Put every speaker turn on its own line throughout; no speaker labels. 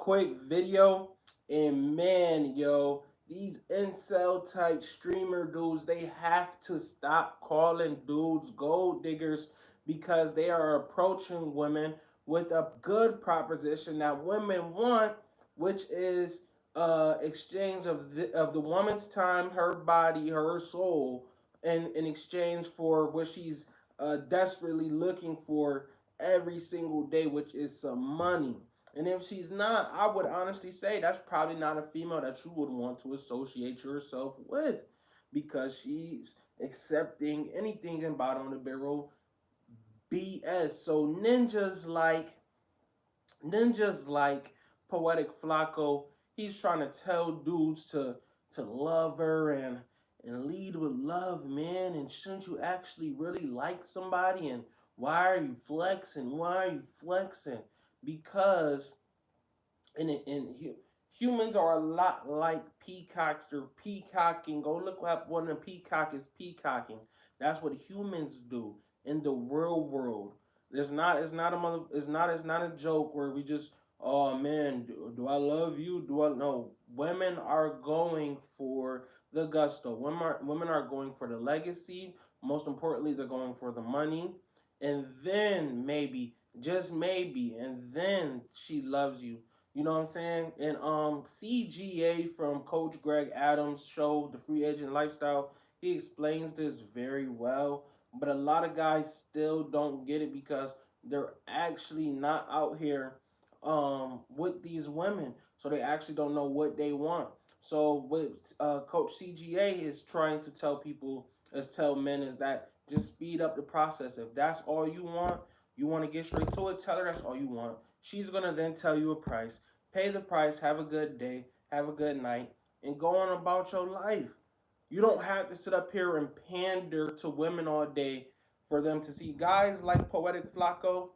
quick video. And man, yo, these incel type streamer dudes, they have to stop calling dudes gold diggers because they are approaching women with a good proposition that women want, which is exchange of the woman's time, her body, her soul, in exchange for what she's desperately looking for every single day, which is some money. And if she's not, I would honestly say that's probably not a female that you would want to associate yourself with because she's accepting anything in bottom of the barrel BS. So ninjas like Poetic Flakko, he's trying to tell dudes to love her and lead with love, man. And shouldn't you actually really like somebody? And why are you flexing? Why are you flexing? Because humans are a lot like peacocks. They're peacocking. Go look what one of the peacock is peacocking. That's what humans do in the real world. It's not a joke where we just, oh man, do I love you? Do I know? Women are going for the gusto. Women are going for the legacy. Most importantly, they're going for the money, and then maybe, just maybe, and then she loves you. You know what I'm saying? And CGA from Coach Greg Adams' show, The Free Agent Lifestyle, he explains this very well. But a lot of guys still don't get it because they're actually not out here with these women. So they actually don't know what they want. So what Coach CGA is trying to tell people, is tell men, is that just speed up the process. If that's all you want to get straight to it, tell her that's all you want. She's going to then tell you a price. Pay the price, have a good day, have a good night, and go on about your life. You don't have to sit up here and pander to women all day for them to see. Guys like Poetic Flacco,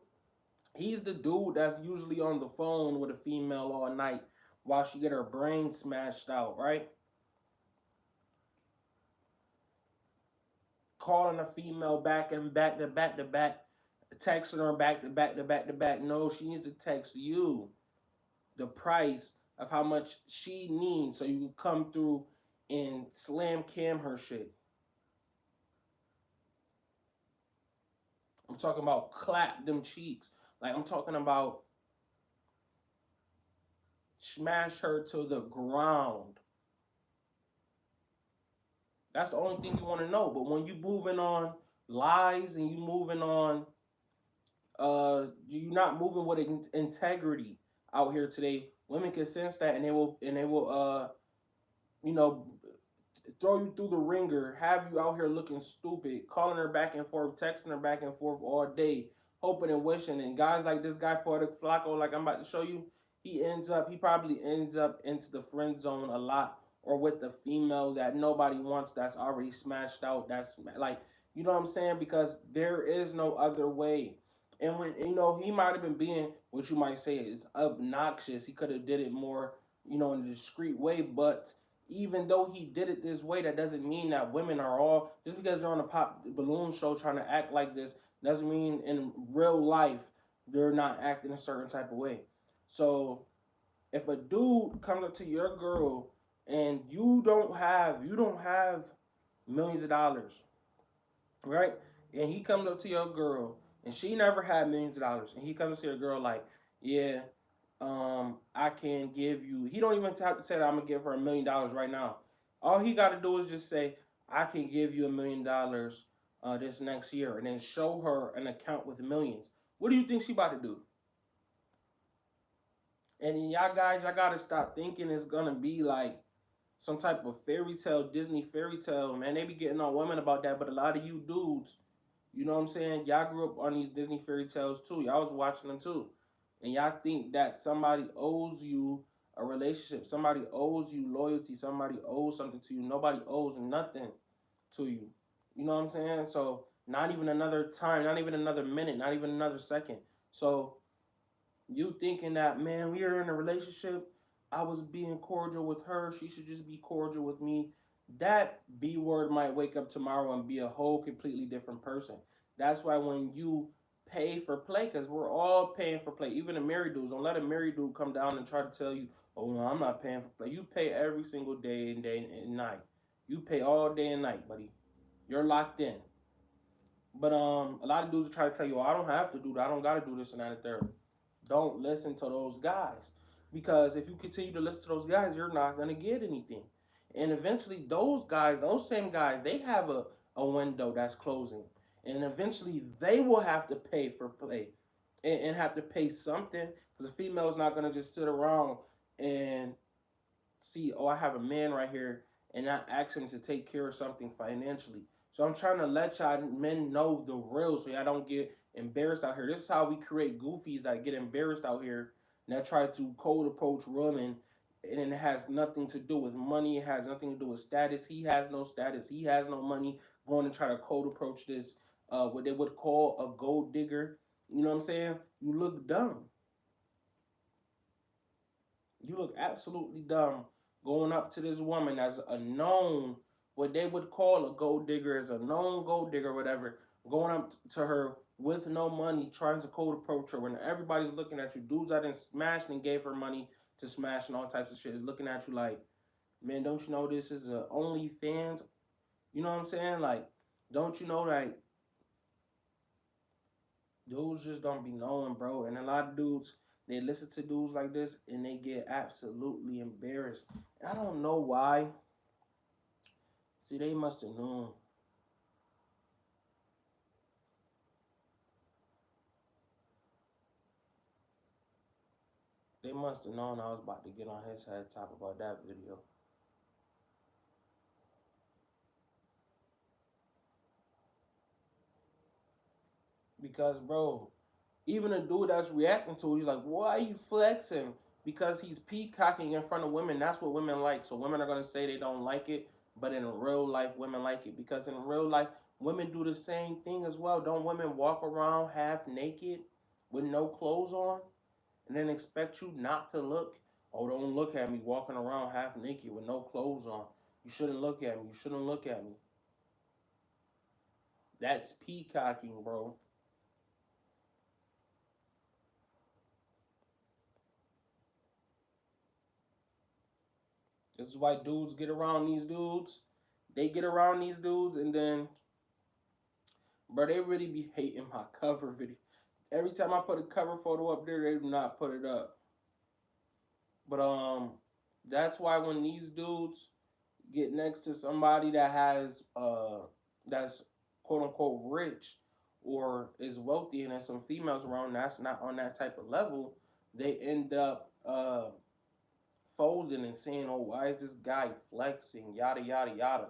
he's the dude that's usually on the phone with a female all night while she get her brain smashed out, right? Calling a female back and back to back to back, texting her back to back to back to back. No, she needs to text you the price of how much she needs so you can come through and slam cam her shit. I'm talking about clap them cheeks. Like, I'm talking about smash her to the ground. That's the only thing you want to know. But when you moving on lies and you moving on, you're not moving with integrity out here today. Women can sense that, and they will you know, throw you through the ringer, have you out here looking stupid, calling her back and forth, texting her back and forth all day, hoping and wishing. And guys like this guy, Poetic Flacco, like I'm about to show you, he probably ends up into the friend zone a lot, or with the female that nobody wants, that's already smashed out. That's like, you know what I'm saying? Because there is no other way. And when, he might have been being, what you might say is obnoxious. He could have did it more, in a discreet way, but even though he did it this way, that doesn't mean that women are all, just because they're on a pop balloon show trying to act like this, doesn't mean in real life they're not acting a certain type of way. So if a dude comes up to your girl and you don't have millions of dollars, right? And he comes up to your girl and she never had millions of dollars, and he comes up to your girl like, yeah, I can give you. He don't even have to say that I'm gonna give her $1 million right now. All he got to do is just say, I can give you $1 million this next year, and then show her an account with millions. What do you think she about to do? And y'all guys, y'all gotta stop thinking it's gonna be like some type of fairy tale, Disney fairy tale, man. They be getting on women about that, but a lot of you dudes, you know what I'm saying? Y'all grew up on these Disney fairy tales too. Y'all was watching them too. And y'all think that somebody owes you a relationship, somebody owes you loyalty, somebody owes something to you. Nobody owes nothing to you. You know what I'm saying? So not even another time, not even another minute, not even another second. So you thinking that, man, we are in a relationship, I was being cordial with her, she should just be cordial with me. That B word might wake up tomorrow and be a whole completely different person. That's why when you pay for play because we're all paying for play. Even the married dudes. Don't let a married dude come down and try to tell you, "Oh no, I'm not paying for play." You pay every single day and night. You pay all day and night, buddy. You're locked in. But a lot of dudes try to tell you, "Oh, I don't have to do that. I don't got to do this and that and third." Don't listen to those guys because if you continue to listen to those guys, you're not gonna get anything. And eventually, those guys, those same guys, they have a window that's closing, and eventually they will have to pay for play and have to pay something because a female is not gonna just sit around and see, oh, I have a man right here, and not ask him to take care of something financially. So I'm trying to let y'all men know the real, so y'all don't get embarrassed out here. This is how we create goofies that get embarrassed out here and that try to cold approach women, and it has nothing to do with money. It has nothing to do with status. He has no status. He has no money. Going to try to cold approach this, what they would call a gold digger. You know what I'm saying? You look dumb. You look absolutely dumb going up to this woman as a known, what they would call a gold digger, as a known gold digger, whatever, going up to her with no money, trying to cold approach her when everybody's looking at you. Dudes that done smashed and gave her money to smash and all types of shit is looking at you like, man, don't you know this is a OnlyFans? You know what I'm saying? Like, don't you know that dudes just don't be knowing, bro? And a lot of dudes, they listen to dudes like this and they get absolutely embarrassed. I don't know why. See, they must have known. They must have known I was about to get on his head top about that video. Because, bro, even a dude that's reacting to it, he's like, why are you flexing? Because he's peacocking in front of women. That's what women like. So women are going to say they don't like it. But in real life, women like it. Because in real life, women do the same thing as well. Don't women walk around half naked with no clothes on and then expect you not to look? Oh, don't look at me walking around half naked with no clothes on. You shouldn't look at me. You shouldn't look at me. That's peacocking, bro. This is why dudes get around these dudes. They get around these dudes, and then, bro, they really be hating my cover video. Every time I put a cover photo up there, they do not put it up. But that's why when these dudes get next to somebody that has that's quote unquote rich or is wealthy, and there's some females around that's not on that type of level, they end up folding and saying, "Oh, why is this guy flexing?" Yada yada yada.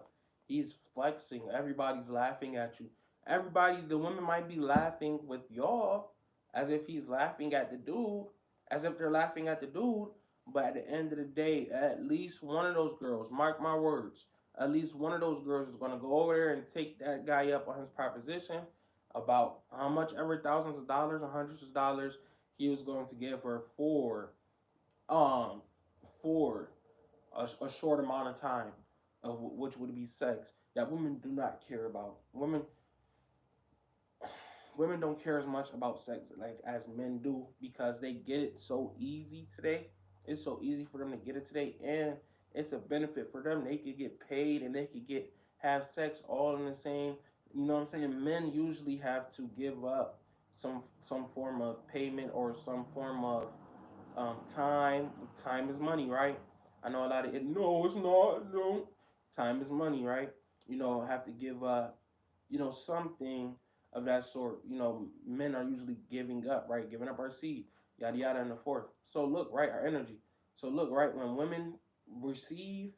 He's flexing. Everybody's laughing at you. Everybody, the women might be laughing with y'all as if he's laughing at the dude, as if they're laughing at the dude. But at the end of the day, at least one of those girls, mark my words, at least one of those girls is gonna go over there and take that guy up on his proposition about how much ever thousands of dollars or hundreds of dollars he was going to give her um for a short amount of time of which would be sex that women do not care about. Women don't care as much about sex like as men do because they get it so easy today. It's so easy for them to get it today, and it's a benefit for them. They could get paid and they could get have sex all in the same. You know what I'm saying? Men usually have to give up some form of payment or some form of time. Time is money, right? I know a lot of it. No, it's not. No, time is money, right? Have to give something of that sort. Men are usually giving up, right? Giving up our seed, yada yada, and the fourth. So look, right, our energy. So look, right, when women receive,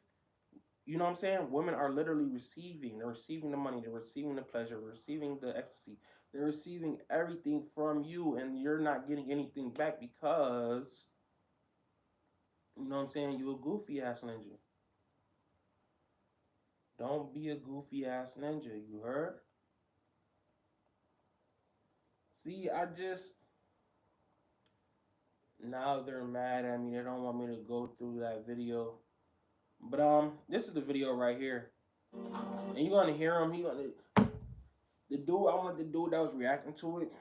you know what I'm saying? Women are literally receiving. They're receiving the money. They're receiving the pleasure. Receiving the ecstasy. They're receiving everything from you, and you're not getting anything back because you know what I'm saying? You a goofy ass ninja. Don't be a goofy ass ninja. You heard? See, I just now they're mad at me. They don't want me to go through that video. But this is the video right here, and you're gonna hear him. The dude. I want the dude that was reacting to it.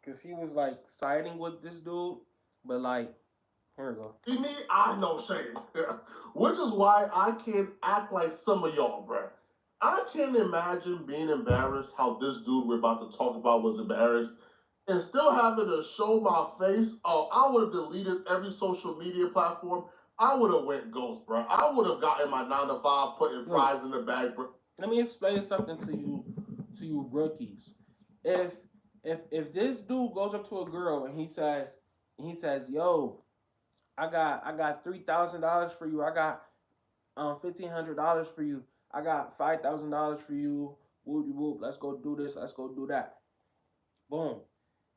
because he was like siding with this dude, but like, here we go.
See me, I know shame. Which is why I can't act like some of y'all, bruh. I can't imagine being embarrassed how this dude we're about to talk about was embarrassed and still having to show my face. Oh, I would have deleted every social media platform. I would have went ghost, bro. I would have gotten my 9 to 5, putting
Wait,
fries in the bag, bro.
let me explain something to you rookies. If if this dude goes up to a girl and he says, "Yo, I got $3,000 for you. I got $1,500 for you. I got $5,000 for you. Whoop whoop. Let's go do this. Let's go do that." Boom.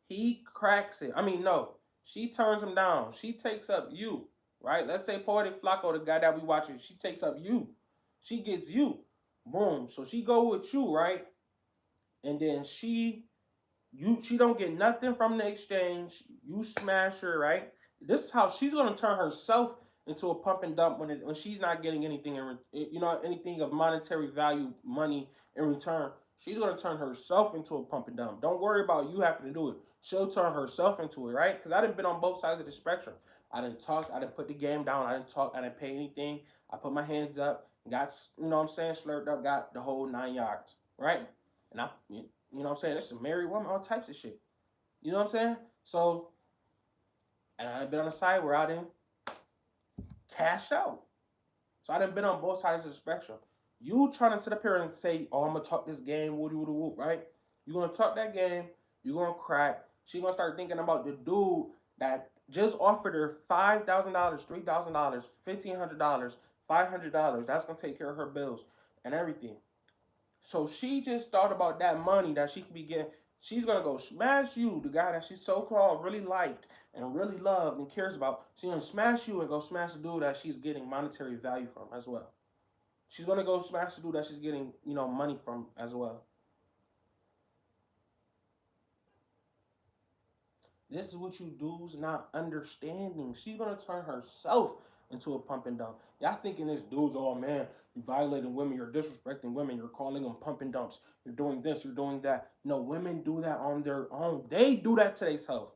He cracks it. I mean, no. She turns him down. She takes up you, right? Let's say Poetik Flakko, the guy that we watching, she takes up you. She gets you. Boom. So she go with you, right? And then she don't get nothing from the exchange. You smash her, right? This is how she's gonna turn herself into a pump and dump when she's not getting anything anything of monetary value, money in return. She's gonna turn herself into a pump and dump. Don't worry about you having to do it. She'll turn herself into it, right? Because I didn't been on both sides of the spectrum. I didn't talk. I didn't put the game down. I didn't talk. I didn't pay anything. I put my hands up. Got what I'm saying, slurped up. Got the whole 9 yards, right? And what I'm saying? It's a married woman, all types of shit. You know what I'm saying? So, and I've been on the side where I didn't cash out. So I done been on both sides of the spectrum. You trying to sit up here and say, "Oh, I'm gonna talk this game, woody woody whoop," right? You gonna talk that game. You gonna crack. She gonna start thinking about the dude that just offered her $5,000, $3,000, $1,500, $500. That's gonna take care of her bills and everything. So she just thought about that money that she could be getting. She's gonna go smash you, the guy that she's so called really liked and really loved and cares about. She's gonna smash you and go smash the dude that she's getting monetary value from as well. She's gonna go smash the dude that she's getting, money from as well. This is what you dudes not understanding. She's gonna turn herself into a pump and dump. Y'all thinking this dude's, oh man, you violating women, you're disrespecting women, you're calling them pump and dumps, you're doing this, you're doing that. No, women do that on their own. They do that to themselves.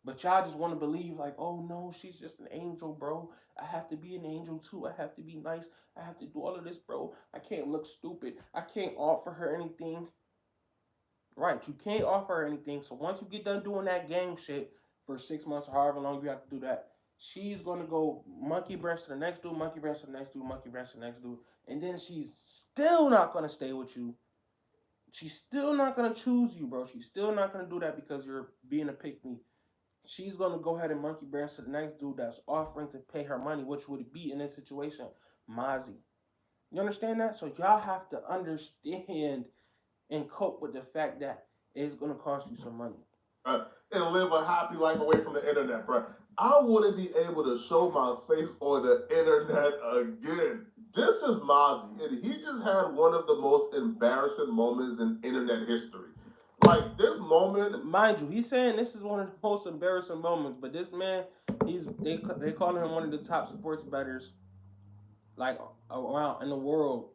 But y'all just want to believe like, oh no, she's just an angel, bro. I have to be an angel too. I have to be nice. I have to do all of this, bro. I can't look stupid. I can't offer her anything. Right, you can't offer her anything. So once you get done doing that gang shit for 6 months or however long you have to do that, she's gonna go monkey branch to the next dude, monkey branch to the next dude, monkey branch to the next dude, and then she's still not gonna stay with you. She's still not gonna choose you, bro. She's still not gonna do that because you're being a pick me. She's gonna go ahead and monkey branch to the next dude that's offering to pay her money, which would be in this situation, Mazi. You understand that? So y'all have to understand and cope with the fact that it's gonna cost you some money.
And live a happy life away from the internet, bro. I wouldn't be able to show my face on the internet again. This is Mazi, and he just had one of the most embarrassing moments in internet history. Like this moment,
Mind you, he's saying this is one of the most embarrassing moments, but this man, they calling him one of the top sports bettors like around in the world,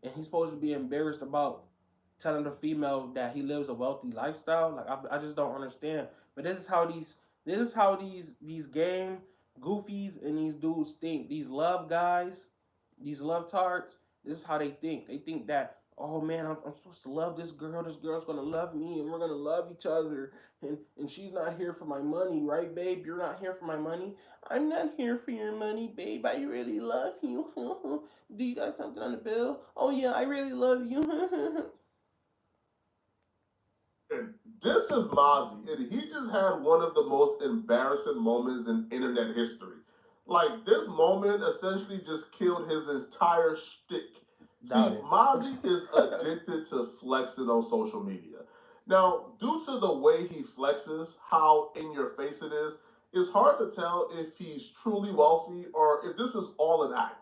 and he's supposed to be embarrassed about telling the female that he lives a wealthy lifestyle. Like I just don't understand. But this is how these game goofies and these dudes think. These love guys, these love tarts. This is how they think. They think that, oh man, I'm supposed to love this girl. This girl's gonna love me, and we're gonna love each other. And she's not here for my money, right, babe? You're not here for my money. I'm not here for your money, babe. I really love you. Do you got something on the bill? Oh yeah, I really love you.
and this is Mazi, and he just had one of the most embarrassing moments in internet history. Like this moment essentially just killed his entire shtick. See,
Doubt it.
Mazi is addicted to flexing on social media. Now, due to the way he flexes, how in your face it is, it's hard to tell if he's truly wealthy or if this is all an act.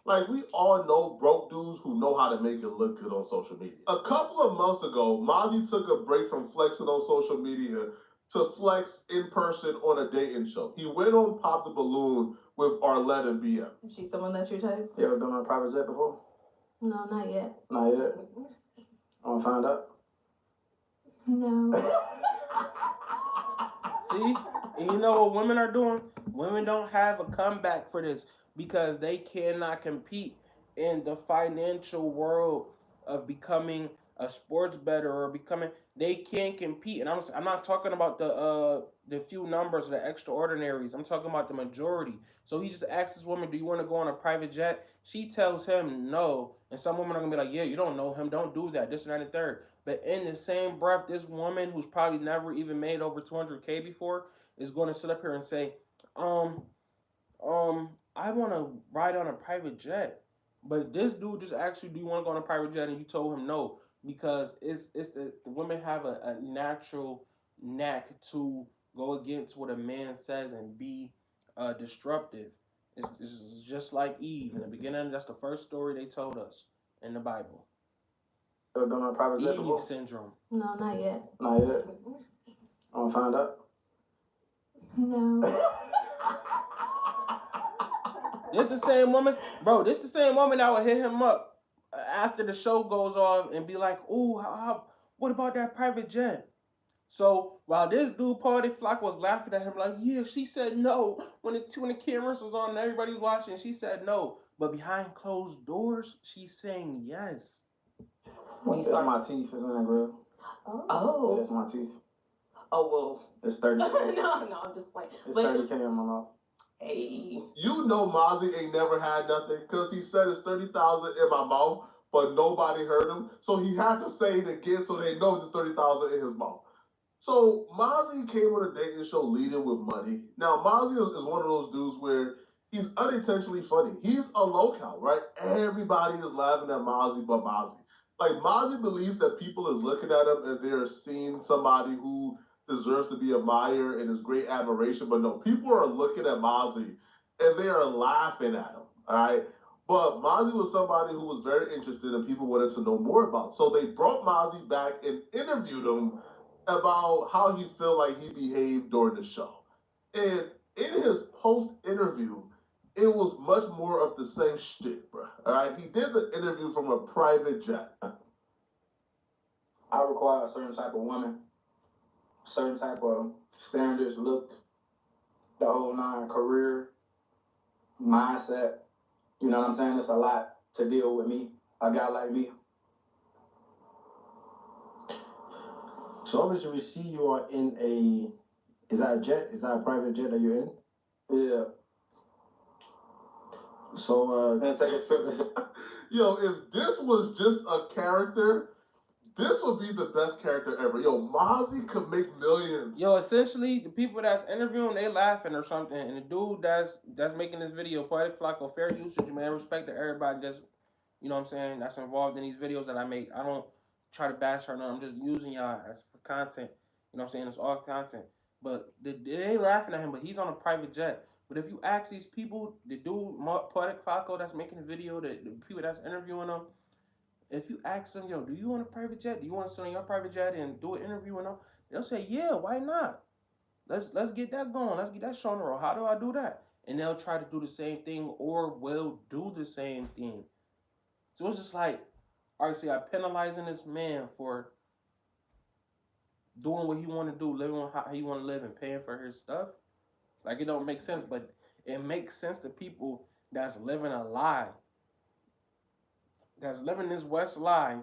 Like we all know broke dudes who know how to make it look good on social media. A couple of months ago, Mozzie took a break from flexing on social media to flex in person on a dating show. He went on Pop the Balloon with Arlette and BM.
Is she someone that's your type?
You ever been on a private jet before?
No, not yet.
Not yet. I want to find out.
No.
See, and you know what women are doing? Women don't have a comeback for this because they cannot compete in the financial world of becoming a sports bettor or becoming. They can't compete, and I'm not talking about the few numbers, the extraordinaries. I'm talking about the majority. So he just asks this woman, "Do you want to go on a private jet?" She tells him no, and some women are gonna be like, "Yeah, you don't know him. Don't do that. This and that and third." But in the same breath, this woman who's probably never even made over 200K before is going to sit up here and say, um, I want to ride on a private jet. But this dude just asked you, do you want to go on a private jet? And you told him no because it's the women have a natural knack to go against what a man says and be disruptive. It's just like Eve in the beginning. That's the first story they told us in the Bible.
Done on a private jet
Eve
before?
syndrome.
No, not yet.
Not yet. I'm gonna find out.
No.
This the same woman, bro. This the same woman that would hit him up after the show goes off and be like, "Ooh, what about that private jet?" So while this dude Poetik Flakko was laughing at him like, "Yeah, she said no when the cameras was on and everybody's watching. She said no, but behind closed doors, she's saying yes."
When you start, my teeth is in that grill.
Oh.
That's my teeth.
Oh, well.
It's 30K.
no, I'm just playing.
It's
But
30K in my mouth.
hey,
You know Mazi ain't never had nothing because he said it's 30,000 in my mouth, but nobody heard him. So he had to say it again so they know there's 30,000 in his mouth. So Mazi came on a dating show leading with money. Now Mazi is one of those dudes where he's unintentionally funny. He's a locale, right? Everybody is laughing at Mazi but Mazi. Like Mazi believes that people is looking at him and they're seeing somebody who deserves to be admired and is great admiration. But no, people are looking at Mazi and they are laughing at him. All right. But Mazi was somebody who was very interested and people wanted to know more about. So they brought Mazi back and interviewed him about how he felt like he behaved during the show. And in his post interview, it was much more of the same shit, bro. All right. He did the interview from a private jet.
I require a certain type of woman, certain type of standards, look, the whole nine, career, mindset. You know what I'm saying? It's a lot to deal with me, a guy like me.
So obviously we see you are in a, is that a jet? Is that a private jet that you're in?
Yeah.
So
And take a trip.
Yo, if this was just a character, this would be the best character ever. Yo, Mazi could make millions.
Yo, essentially, the people that's interviewing, they laughing or something, and the dude that's making this video, Poetik Flakko, fair usage, man. Respect to everybody that's, you know what I'm saying, that's involved in these videos that I make. I don't try to bash her, no. I'm just using y'all as for content. You know what I'm saying? It's all content. But they laughing at him, but he's on a private jet. But if you ask these people, the dude, Poetik Flakko, that's making the video, the people that's interviewing him, if you ask them, yo, do you want a private jet? Do you want to sit on your private jet and do an interview and all? They'll say, yeah, why not? Let's get that going. Let's get that show on the road. How do I do that? And they'll try to do the same thing or will do the same thing. So it's just like, all right, see, I'm penalizing this man for doing what he want to do, living how he want to live, and paying for his stuff. Like, it don't make sense, but it makes sense to people that's living a lie. That's living this West lie,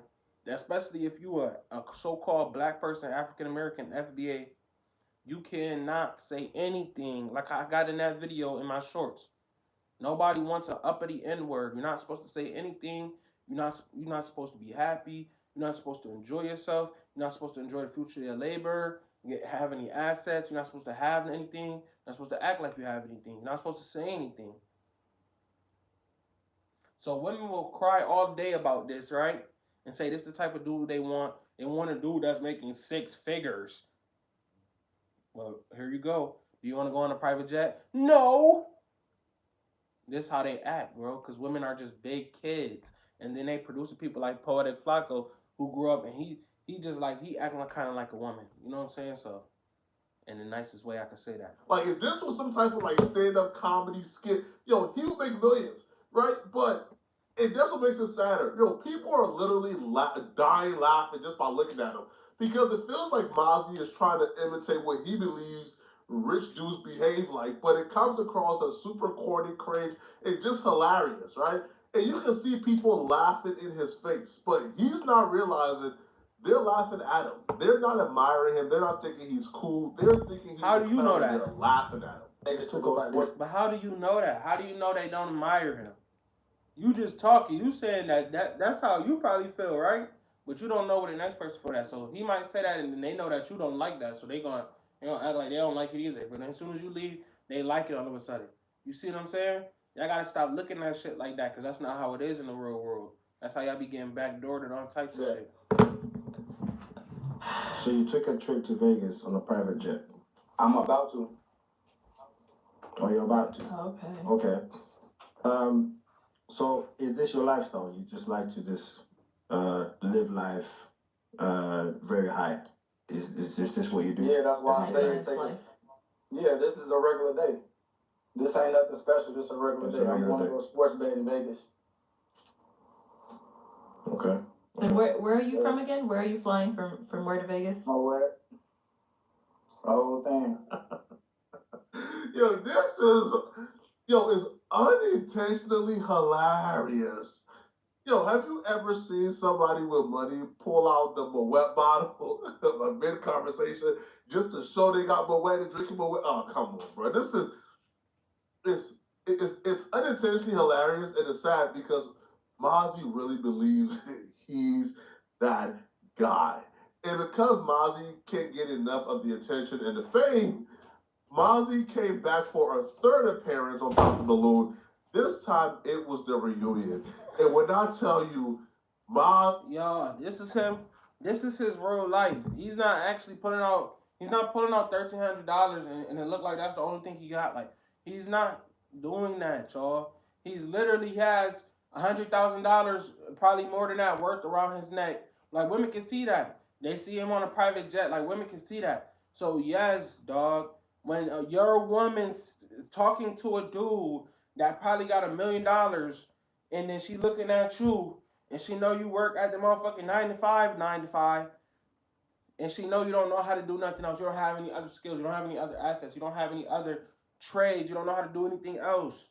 especially if you are a so-called black person, African American, FBA, you cannot say anything like I got in that video in my shorts. Nobody wants an uppity N-word. You're not supposed to say anything. You're not supposed to be happy. You're not supposed to enjoy yourself. You're not supposed to enjoy the fruits of your labor. You have any assets. You're not supposed to have anything. You're not supposed to act like you have anything. You're not supposed to say anything. So women will cry all day about this, right? And say this is the type of dude they want. They want a dude that's making 6 figures. Well, here you go. Do you want to go on a private jet? No. This is how they act, bro. Because women are just big kids. And then they produce people like Poetik Flakko who grew up and he just like, he acting like, kind of like a woman. You know what I'm saying? So, in the nicest way I could say that.
Like, if this was some type of, like, stand-up comedy skit, yo, he would make millions, right? But that's what makes it sadder. Yo, people are literally dying laughing just by looking at him. Because it feels like Mazi is trying to imitate what he believes rich dudes behave like, but it comes across as super corny, cringe, and just hilarious, right? And you can see people laughing in his face, but he's not realizing they're laughing at him. They're not admiring him. They're not thinking he's cool. They're thinking he's
How do you know
clown, and
that?
they're laughing at him.
Let's talk about this.
But how do you know that? How do you know they don't admire him? You just talking. You saying that's how you probably feel, right? But you don't know what the next person for that. So he might say that, and then they know that you don't like that. So they gonna act like they don't like it either. But then as soon as you leave, they like it all of a sudden. You see what I'm saying? Y'all gotta stop looking at shit like that, because that's not how it is in the real world. That's how y'all be getting backdoored and all types of shit.
So you took a trip to Vegas on a private jet.
I'm about to.
Oh, you're about to.
Okay.
Okay. So is this your lifestyle? You just like to just live life very high? Is this what you do?
Yeah, that's why I'm saying
It's like,
yeah, this is a regular day. This ain't nothing special. This is a regular
It's
day.
a regular
I'm going to
day.
go sports bet in Vegas.
Okay.
and where are you from again? Where are you flying from where to Vegas?
Oh, what? The whole thing.
Yo, it's unintentionally hilarious. Yo, have you ever seen somebody with money pull out the Moet bottle mid conversation just to show they got Moet and drinking Moet? Oh, come on, bro. It's unintentionally hilarious, and it's sad because Mazi really believes he's that guy. And because Mazi can't get enough of the attention and the fame, Mazi came back for a third appearance on Pop the Balloon. This time it was the reunion. And when I tell you,
Yo, this is him. This is his real life. He's not actually putting out. He's not pulling out $1,300 and it look like that's the only thing he got. Like, he's not doing that, y'all. He's literally has $100,000, probably more than that, worth around his neck. Like, women can see that. They see him on a private jet. Like, women can see that. So yes, dog. When your woman's talking to a dude that probably got $1 million, and then she looking at you, and she know you work at the motherfucking 9 to 5, and she know you don't know how to do nothing else. You don't have any other skills. You don't have any other assets. You don't have any other trades. You don't know how to do anything else.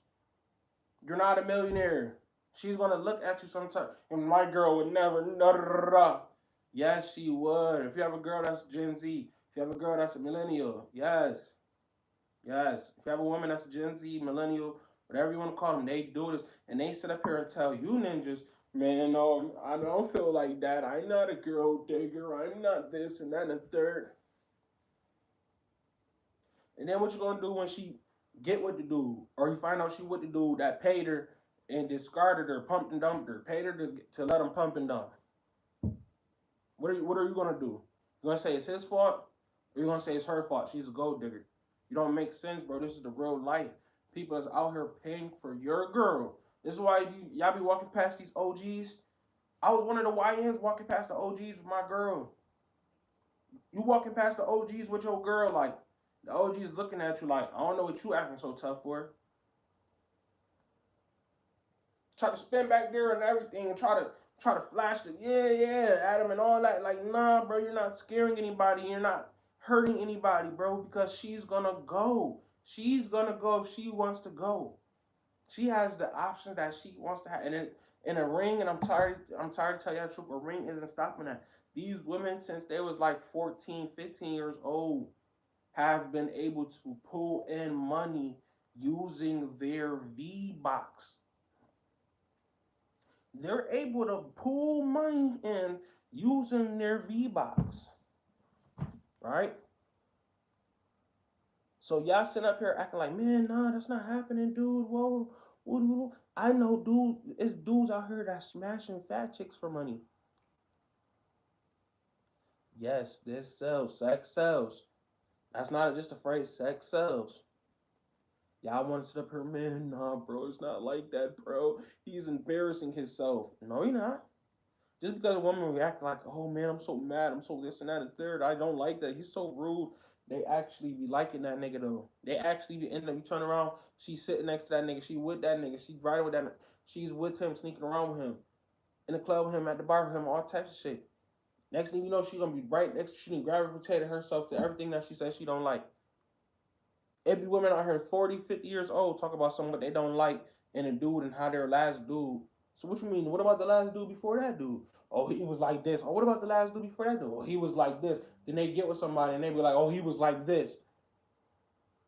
You're not a millionaire. She's gonna look at you sometime, and my girl would never. Yes, she would. If you have a girl that's Gen Z, if you have a girl that's a millennial, yes. Yes. If you have a woman that's Gen Z, millennial, whatever you want to call them, they do this. And they sit up here and tell you ninjas, man, no, I don't feel like that. I'm not a girl digger. I'm not this and that and the third. And then what you going to do when she get with the dude? Or you find out she with the dude that paid her and discarded her, pumped and dumped her, paid her to let him pump and dump. What are you going to do? You going to say it's his fault? Or you going to say it's her fault? She's a gold digger. You don't make sense, bro. This is the real life. People is out here paying for your girl. This is why y'all be walking past these OGs. I was one of the YNs walking past the OGs with my girl. You walking past the OGs with your girl, like, the OGs looking at you like, I don't know what you acting so tough for. Try to spin back there and everything and try to flash the yeah, Adam and all that. Like, nah, bro, you're not scaring anybody. You're not hurting anybody, bro, because she's gonna go. She's gonna go if she wants to go. She has the option that she wants to have. And in a ring, and I'm tired to tell you the truth, a ring isn't stopping that. These women, since they was like 14, 15 years old, have been able to pull in money using their V-Box. They're able to pull money in using their V-Box. Right? So y'all sit up here acting like, man, nah, that's not happening, dude. Whoa. I know it's dudes out here that smashing fat chicks for money. Yes, this sells. Sex sells. That's not just a phrase. Sex sells. Y'all want to sit up here, man, nah, bro, it's not like that, bro. He's embarrassing himself. No, you're not. Just because a woman react like, oh, man, I'm so mad, I'm so this and that and third, I don't like that, he's so rude. They actually be liking that nigga, though. They actually be ending up, you turn around, she's sitting next to that nigga, she with that nigga, she's riding with that nigga, she's with him, sneaking around with him, in the club with him, at the bar with him, all types of shit. Next thing you know, she gonna be right next to, she done gravitated herself to everything that she says she don't like. It be women out here 40, 50 years old talk about something they don't like in a dude and how their last dude. So what you mean? What about the last dude before that dude? Oh, he was like this. Oh, what about the last dude before that dude? Oh, he was like this. Then they get with somebody and they be like, oh, he was like this.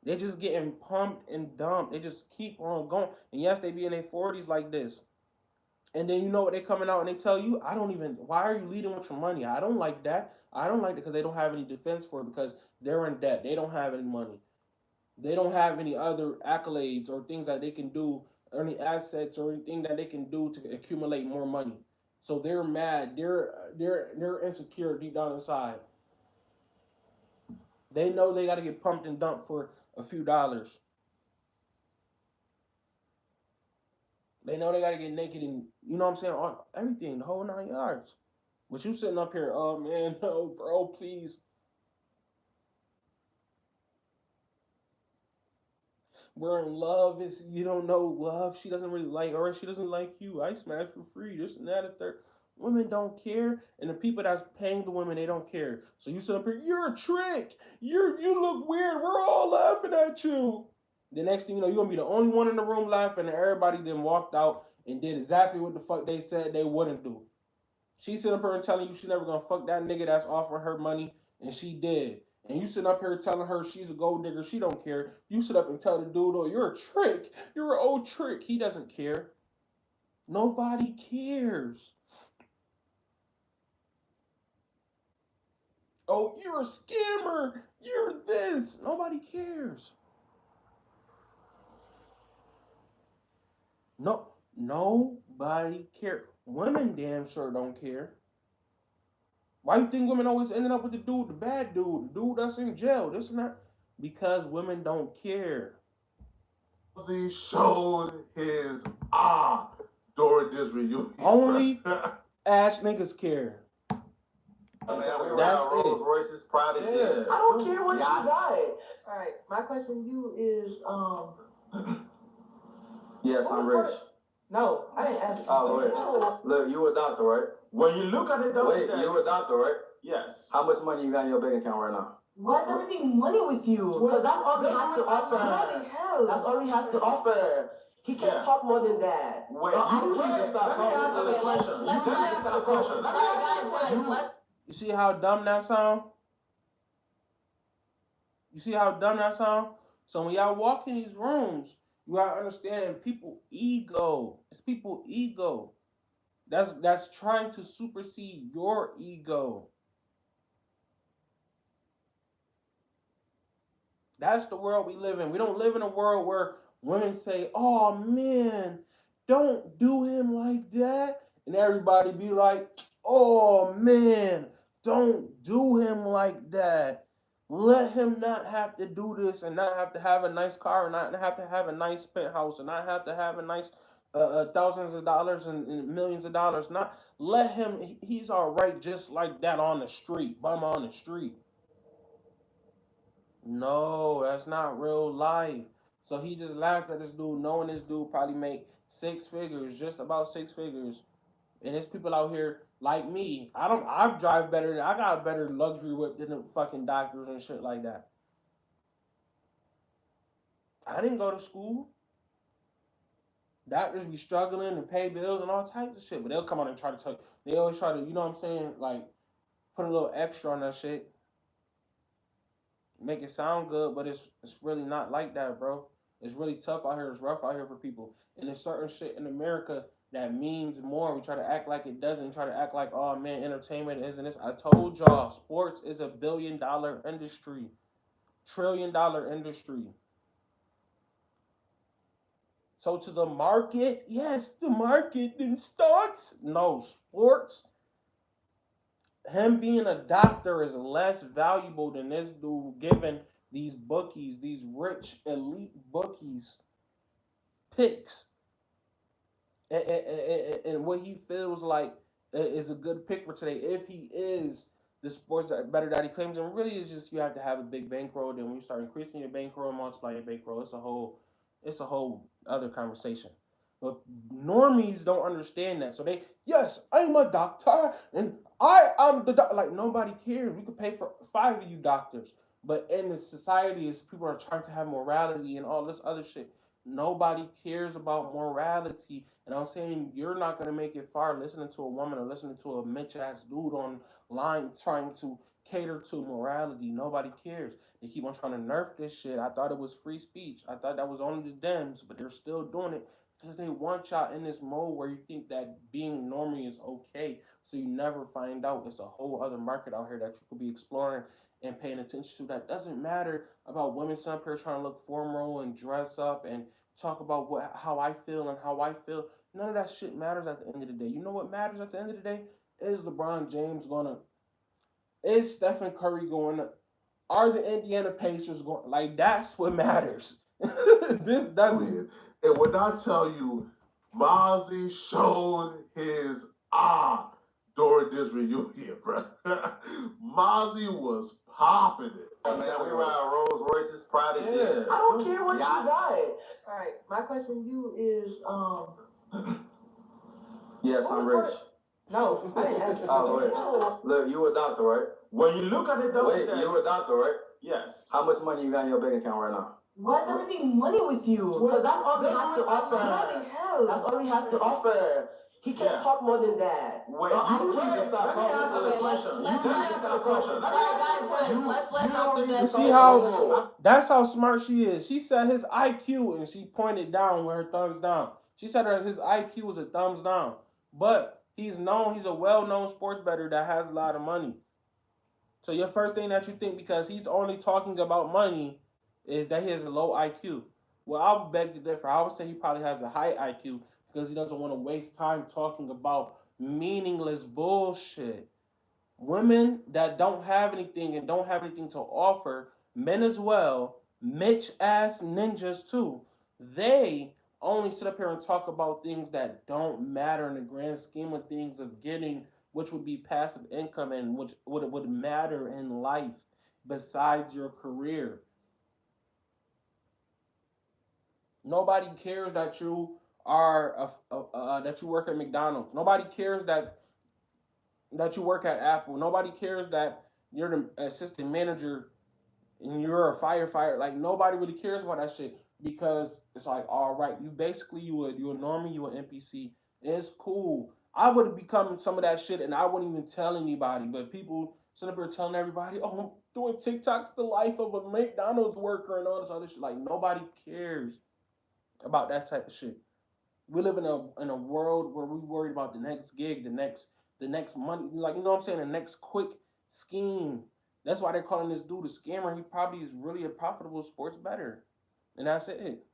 They just getting pumped and dumped. They just keep on going. And yes, they be in their 40s like this. And then you know what, they coming out and they tell you, why are you leading with your money? I don't like that. I don't like it because they don't have any defense for it because they're in debt. They don't have any money. They don't have any other accolades or things that they can do or any assets or anything that they can do to accumulate more money. So they're mad. They're insecure deep down inside. They know they got to get pumped and dumped for a few dollars. They know they got to get naked and, you know what I'm saying, everything, the whole 9 yards. But you sitting up here, oh man, no, bro, please. We're in love. You don't know love. She doesn't really like, or she doesn't like you. I smash for free, this and that and third. Women don't care, and the people that's paying the women, they don't care. So you sit up here, you're a trick. You look weird. We're all laughing at you. The next thing you know, you're gonna be the only one in the room laughing, and everybody then walked out and did exactly what the fuck they said they wouldn't do. She sitting up here and telling you she never gonna fuck that nigga that's offering her money, and she did. And you sitting up here telling her she's a gold digger, she don't care. You sit up and tell the dude, oh, you're a trick. You're an old trick. He doesn't care. Nobody cares. Oh, you're a scammer. You're this. Nobody cares. No, nobody cares. Women damn sure don't care. Why you think women always ending up with the bad dude, the dude that's in jail, this and that? Because women don't care.
Mazi showed his during this reunion.
Only ass niggas care. That's it.
Rolls Royces, private jets.
I don't care what you got.
All right, my question to you is,
Yes, I'm rich.
no, I didn't ask.
Oh, wait. Look, you a doctor, right?
When you look at it, though,
Wait, you a doctor, right?
yes.
How much money you got in your bank account right now?
Why is everything money with you? Because that's all he has to offer.
Bloody hell.
That's all he has to offer. He can't
Yeah.
talk more than that.
Wait,
I'm
you
ready.
just stop talking.
Let me ask you a question. Let's
You see how dumb that sound? You see how dumb that sound? So when y'all walk in these rooms, you gotta understand people ego. It's people ego. That's trying to supersede your ego. That's the world we live in. We don't live in a world where women say, oh man, don't do him like that. And everybody be like, oh man, don't do him like that. Let him not have to do this and not have to have a nice car and not have to have a nice penthouse and not have to have a nice thousands of dollars and millions of dollars. Not let him, he's all right just like that on the street, bum on the street. No, that's not real life. So he just laughed at this dude, knowing this dude probably make 6 figures, just about 6 figures. And there's people out here like me. I drive better. I got a better luxury whip than the fucking doctors and shit like that. I didn't go to school. Doctors be struggling to pay bills and all types of shit, but they'll come out and try to tell you. They always try to, you know what I'm saying, like put a little extra on that shit. Make it sound good, but it's really not like that, bro. It's really tough out here. It's rough out here for people. And there's certain shit in America that means more. We try to act like it doesn't. Try to act like, oh man, entertainment isn't this. I told y'all, sports is a $1 billion industry, $1 trillion industry. So to the market, yes, the market then starts. No, sports. Him being a doctor is less valuable than this dude giving these bookies, these rich elite bookies, picks. And what he feels like is a good pick for today, if he is the sports better that he claims. And really, it's just you have to have a big bankroll. Then when you start increasing your bankroll, multiply your bankroll, it's a whole other conversation. But normies don't understand that. So yes, I'm a doctor and I am the doctor. Like nobody cares. We could pay for 5 of you doctors. But in the society, is people are trying to have morality and all this other shit. Nobody cares about morality. And I'm saying you're not gonna make it far listening to a woman or listening to a Mitch ass dude online trying to cater to morality. Nobody cares. They keep on trying to nerf this shit. I thought it was free speech. I thought that was only the Dems, but they're still doing it because they want y'all in this mode where you think that being normie is okay. So you never find out it's a whole other market out here that you could be exploring and paying attention to. That doesn't matter about women sitting up here trying to look formal and dress up and talk about how I feel and how I feel. None of that shit matters at the end of the day. You know what matters at the end of the day? Is LeBron James gonna? Is Stephen Curry going to? Are the Indiana Pacers going? Like that's what matters. This doesn't.
And when I tell you, Mazi showed his during this reunion, bro. Mozzie was popping it.
Oh, man, we ride Rolls Royces, private
I
jets.
don't care what you
Yachts.
got. Alright, my question to you is,
Yes, I'm rich.
no, I didn't ask you.
Oh, wait.
No.
Look, you a doctor, right?
When you look at it though,
Wait,
yes.
you a doctor, right?
Yes.
How much money you got in your bank account right now?
Why is everything money with you? Because that's all he has to offer.
Bloody
hell. That's all he has to offer. He can't
Yeah.
talk more than that.
Wait,
you
you need to stop
Let me
talking.
answer the question.
You need to answer the question.
Let's Dr.
You
Des
see
talk.
how that's how smart she is. She said his IQ and she pointed down with her thumbs down. She said his IQ was a thumbs down. But he's a well-known sports bettor that has a lot of money. So your first thing that you think because he's only talking about money is that he has a low IQ. Well, I would beg to differ. I would say he probably has a high IQ because he doesn't want to waste time talking about meaningless bullshit. Women that don't have anything and don't have anything to offer, men as well, Mitch ass ninjas too, they only sit up here and talk about things that don't matter in the grand scheme of things of getting, which would be passive income and which would matter in life besides your career. Nobody cares that you are that you work at McDonald's. Nobody cares that you work at Apple. Nobody cares that you're the assistant manager and you're a firefighter. Like nobody really cares about that shit because it's like, all right, you a normie, you an NPC. It's cool. I would have become some of that shit and I wouldn't even tell anybody. But people sit up here telling everybody, oh, I'm doing TikToks the life of a McDonald's worker and all this other shit. Like nobody cares about that type of shit. We live in a world where we worried about the next gig, the next money, like you know what I'm saying, the next quick scheme. That's why they're calling this dude a scammer. He probably is really a profitable sports bettor, and that's it.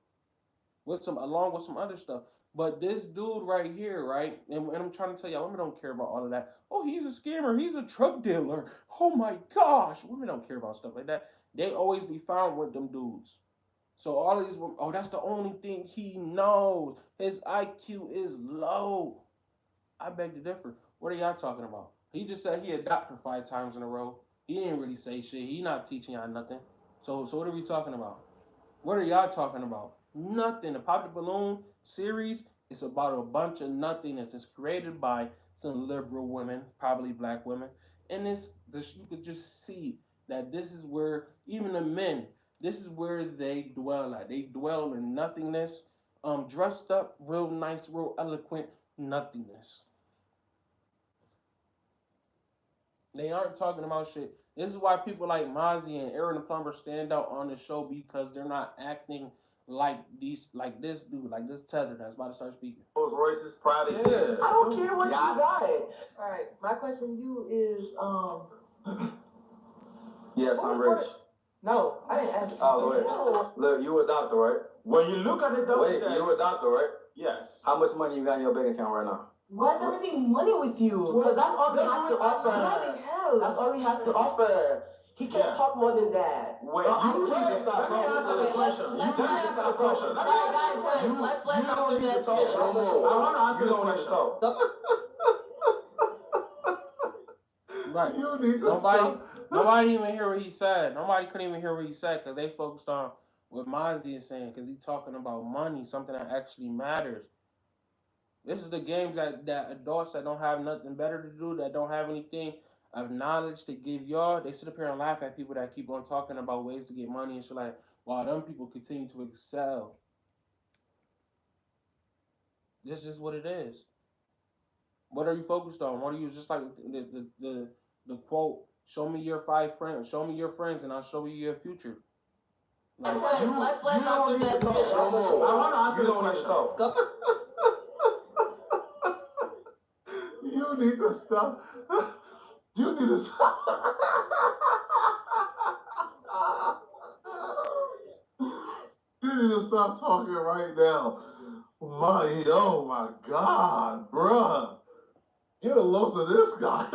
Along with some other stuff. But this dude right here, right, and I'm trying to tell y'all, women don't care about all of that. Oh, he's a scammer. He's a truck dealer. Oh my gosh, women don't care about stuff like that. They always be found with them dudes. So all of these, that's the only thing he knows. His IQ is low. I beg to differ. What are y'all talking about? He just said he a doctor 5 times in a row. He didn't really say shit. He not teaching y'all nothing. So what are we talking about? What are y'all talking about? Nothing. The Pop the Balloon series is about a bunch of nothingness. It's created by some liberal women, probably black women. And this you could just see that this is where even the men, this is where they dwell at. They dwell in nothingness, dressed up, real nice, real eloquent nothingness. They aren't talking about shit. This is why people like Mazi and Aaron the Plumber stand out on the show because they're not acting like this dude, like this tether that's about to start speaking.
Rolls Royces, private
Yes.
jets.
I don't care what
Yachts.
you got. Alright, my question to you is,
Yes, I'm rich.
no, I didn't ask you.
Oh, wait.
No.
Look, you a doctor, right?
When you look at it though,
Wait,
yes.
you a doctor, right?
Yes.
How much money you got in your bank account right now?
Why is everything money with you? Because that's all he has to offer.
Bloody
hell. That's all he has to offer. He can't
Yeah.
talk more than that.
Wait,
you
you need to stop
Let me
talking.
answer the question.
You need to answer the question.
Let's let Dr. Des
I
finish.
want to answer
You
the
don't need to
question.
talk.
Right.
You need to stop.
Nobody even hear what he said. Nobody couldn't even hear what he said because they focused on what Mazi is saying because he's talking about money, something that actually matters. This is the games that adults that don't have nothing better to do, that don't have anything of knowledge to give y'all. They sit up here and laugh at people that keep on talking about ways to get money and shit like that, while them people continue to excel. This is what it is. What are you focused on? What are you just like the quote? Show me your 5 friends. Show me your friends, and I'll show you your future. Like,
Let's let Dr. Des finish.
I want to ask you a question.
Go.
You need to stop. You need to stop. You need to stop talking right now. Oh my God, bruh. Get a load of this guy.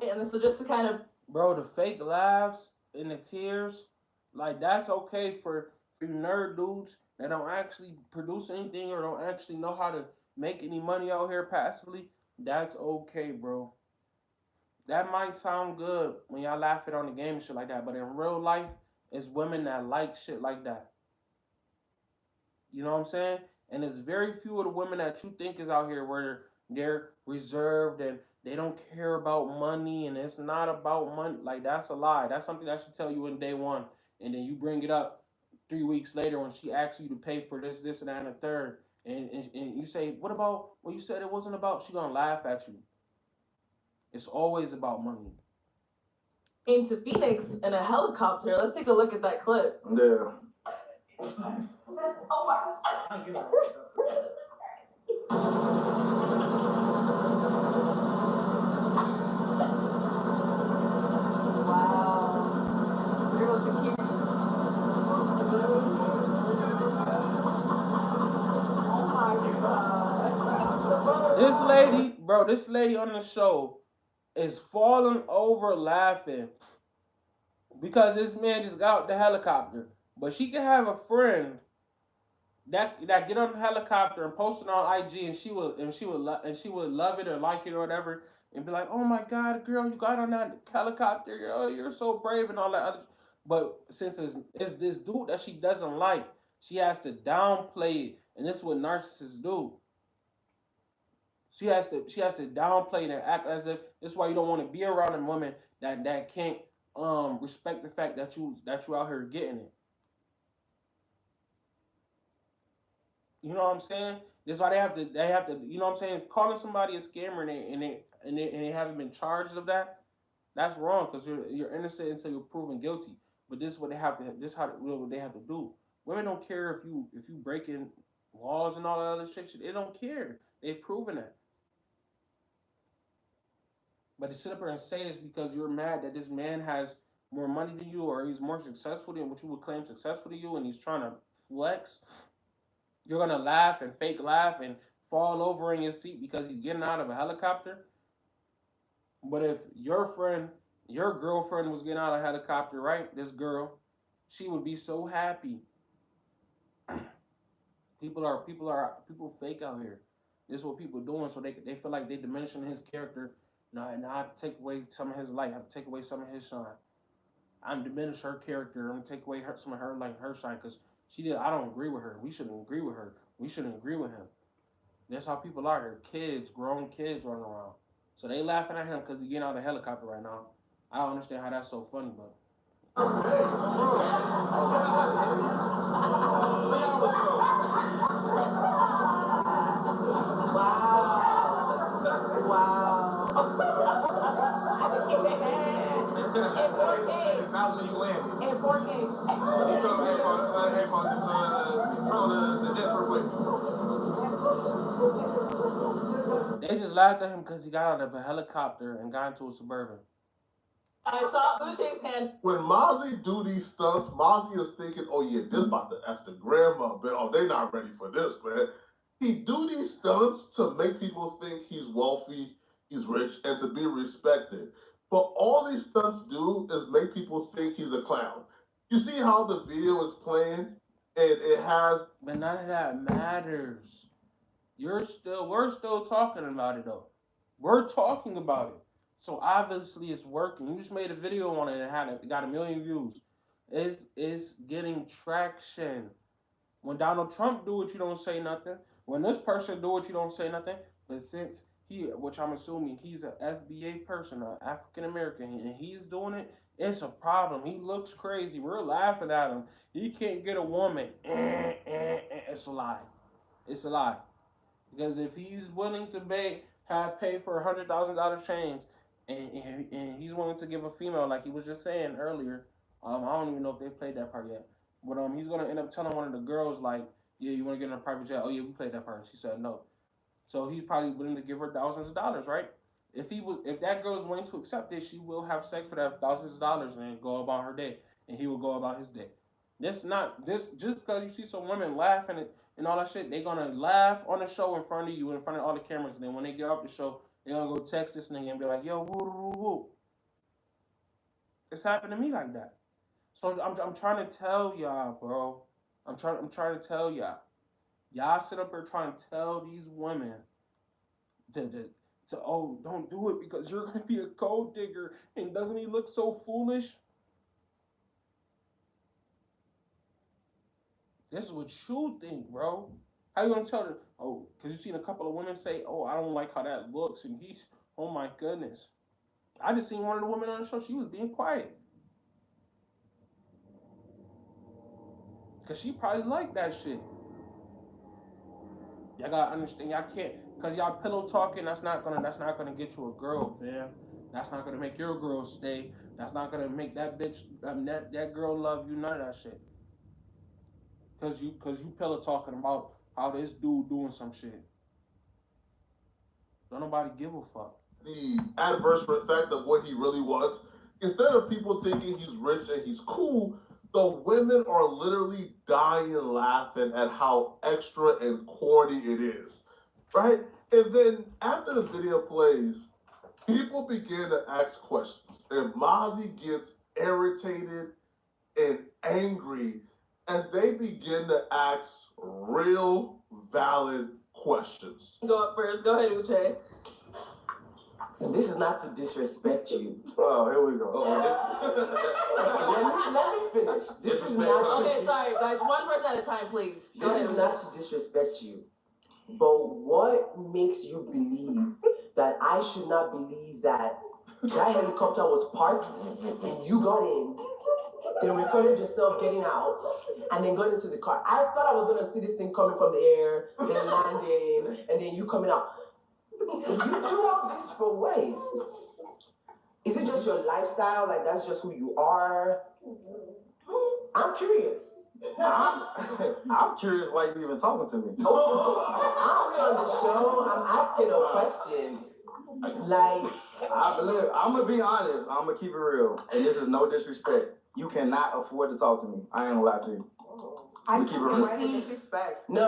And so just to kind of
bro, the fake laughs and the tears, like that's okay for you nerd dudes that don't actually produce anything or don't actually know how to make any money out here passively. That's okay, bro. That might sound good when y'all laugh it on the game and shit like that, but in real life, it's women that like shit like that. You know what I'm saying? And it's very few of the women that you think is out here where they're reserved and they don't care about money and it's not about money. Like that's a lie. That's something that should tell you in day one, and then you bring it up 3 weeks later when she asks you to pay for this, this, and that, and the third, and you say, "What about when you said it wasn't about?" She gonna laugh at you. It's always about money.
came to Phoenix in a helicopter. Let's take a look at that clip.
Yeah.
Wow. There goes security. Oh my God.
This lady on the show is falling over laughing because this man just got out the helicopter. But she could have a friend that get on the helicopter and post it on IG, and she would love it or like it or whatever, and be like, "Oh my God, girl, you got on that helicopter! Oh, you're so brave," and all that other. But since it's this dude that she doesn't like, she has to downplay it, and this is what narcissists do. She has to downplay it and act as if this is why you don't want to be around a woman that can't respect the fact that you out here getting it. You know what I'm saying? That's why they have to you know what I'm saying, calling somebody a scammer and they haven't been charged of that. That's wrong because you're innocent until you're proven guilty. But this is what they have to this is how what they have to do. Women don't care if you breaking laws and all that other shit. They don't care. They've proven it. But to sit up here and say this because you're mad that this man has more money than you or he's more successful than what you would claim successful to you and he's trying to flex, you're gonna laugh and fake laugh and fall over in your seat because he's getting out of a helicopter. But if your girlfriend was getting out of a helicopter, right? This girl, she would be so happy. People fake out here. This is what people doing, so they feel like they diminishing his character. Now I have to take away some of his light. I have to take away some of his shine. I'm diminish her character. I'm gonna take away some of her light, her shine, because she did. I don't agree with her. We shouldn't agree with her. We shouldn't agree with him. That's how people are. They're kids, grown kids running around. So they laughing at him because he's getting out of the helicopter right now. I don't understand how that's so funny, but.
Wow.
Not when you landed.
In 4K.
He told me, hey, folks, just control the jets real quick.
They just laughed at him because he got out of a helicopter and got into a Suburban.
I saw Uche's hand.
When Mazi do these stunts, Mazi is thinking, "Oh yeah, this about to that's the grandma, but oh they not ready for this, man." He do these stunts to make people think he's wealthy, he's rich, and to be respected. But all these stunts do is make people think he's a clown. You see how the video is playing, and it has.
But none of that matters. We're still talking about it though. We're talking about it. So obviously it's working. You just made a video on it and it got 1 million views. It's getting traction. When Donald Trump do it, you don't say nothing. When this person do it, you don't say nothing. But since which I'm assuming he's an FBA person, an African American, and he's doing it. It's a problem. He looks crazy. We're laughing at him. He can't get a woman. It's a lie. It's a lie. Because if he's willing to pay for $100,000 chains, and he's willing to give a female, like he was just saying earlier, I don't even know if they played that part yet. But he's gonna end up telling one of the girls like, yeah, you want to get in a private jet? Oh yeah, we played that part. And she said no. So he's probably willing to give her thousands of dollars, right? If that girl is willing to accept it, she will have sex for that thousands of dollars and then go about her day, and he will go about his day. This just because you see some women laughing and all that shit, they gonna laugh on the show in front of you, in front of all the cameras, and then when they get off the show, they gonna go text this nigga and be like, yo, woo woo woo. It's happened to me like that. So I'm trying to tell y'all, bro. I'm trying to tell y'all. Y'all sit up here trying to tell these women to oh, don't do it because you're gonna be a gold digger, and doesn't he look so foolish? This is what you think, bro. How you gonna tell her? Oh, because you seen a couple of women say, "Oh, I don't like how that looks," and he's, oh my goodness. I just seen one of the women on the show. She was being quiet because she probably liked that shit. Y'all gotta understand. Y'all can't, cause y'all pillow talking. That's not gonna get you a girl, fam. That's not gonna make your girl stay. That's not gonna make that bitch that girl love you. None of that shit. Cause you pillow talking about how this dude doing some shit. Don't nobody give a fuck.
The adverse effect of what he really wants. Instead of people thinking he's rich and he's cool, the women are literally dying laughing at how extra and corny it is, right? And then after the video plays, people begin to ask questions, and Mazi gets irritated and angry as they begin to ask real, valid questions.
Go up first. Go ahead, Uche.
This is not to disrespect you.
Oh, here we go.
Let me finish. This is not
Okay, sorry, guys. One person at a time, please. Go
This
ahead.
is not to disrespect you. But what makes you believe that I should not believe that helicopter was parked and you got in, then recorded yourself getting out, and then going into the car? I thought I was gonna see this thing coming from the air, then landing, and then you coming out. You do all this for what? Is it just your lifestyle? Like that's just who you are? I'm curious.
I'm curious why you even talking to me.
I'm on the show. I'm asking a question. Like,
I'm gonna be honest. I'm gonna keep it real, and this is no disrespect. You cannot afford to talk to me. I ain't gonna lie to you.
I
keep it real.
disrespect.
no,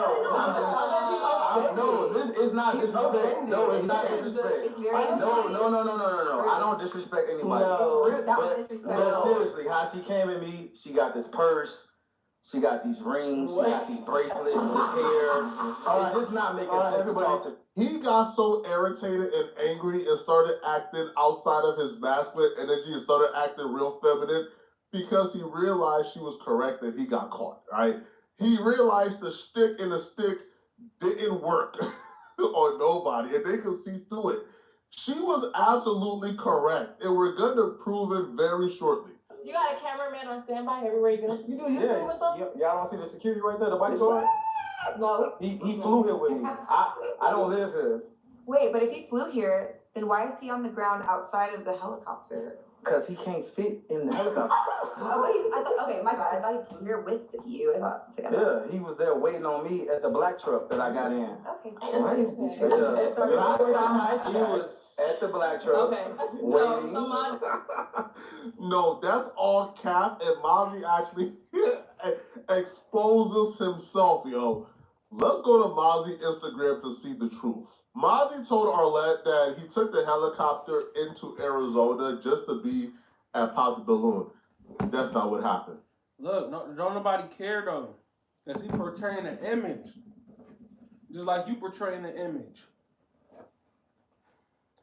This is not
He's
disrespect.
offended.
No, it's not disrespect.
It's very
No. I don't disrespect anybody.
No.
It's rude. That was
But
disrespectful.
seriously, how she came at me, she got this purse, she got these rings, she got these bracelets, this hair. It's just not making sense to talk to.
He got so irritated and angry and started acting outside of his masculine energy and started acting real feminine because he realized she was correct and he got caught, right? He realized the shtick in the stick didn't work on nobody and they could see through it. She was absolutely correct and we're going to prove it very shortly.
You got a cameraman on standby everywhere you go. You do YouTube or something?
Y'all don't see the security right there, the white guard?
No.
He flew here with me. I don't live here.
Wait, but if he flew here, then why is he on the ground outside of the helicopter?
Because he can't fit in the helicopter.
Okay, my God, I thought he came here with you. I thought together.
Yeah, he was there waiting on me at the black truck that I got in.
Okay.
Last time he was at the black truck.
Okay.
Waiting.
So Mazi.
No, that's all cap, and Mazi actually exposes himself, yo. Let's go to Mazi's Instagram to see the truth. Mazi told Arlette that he took the helicopter into Arizona just to be at Pop the Balloon. That's not what happened.
Look, don't nobody care though, because he portraying an image, just like you portraying the image.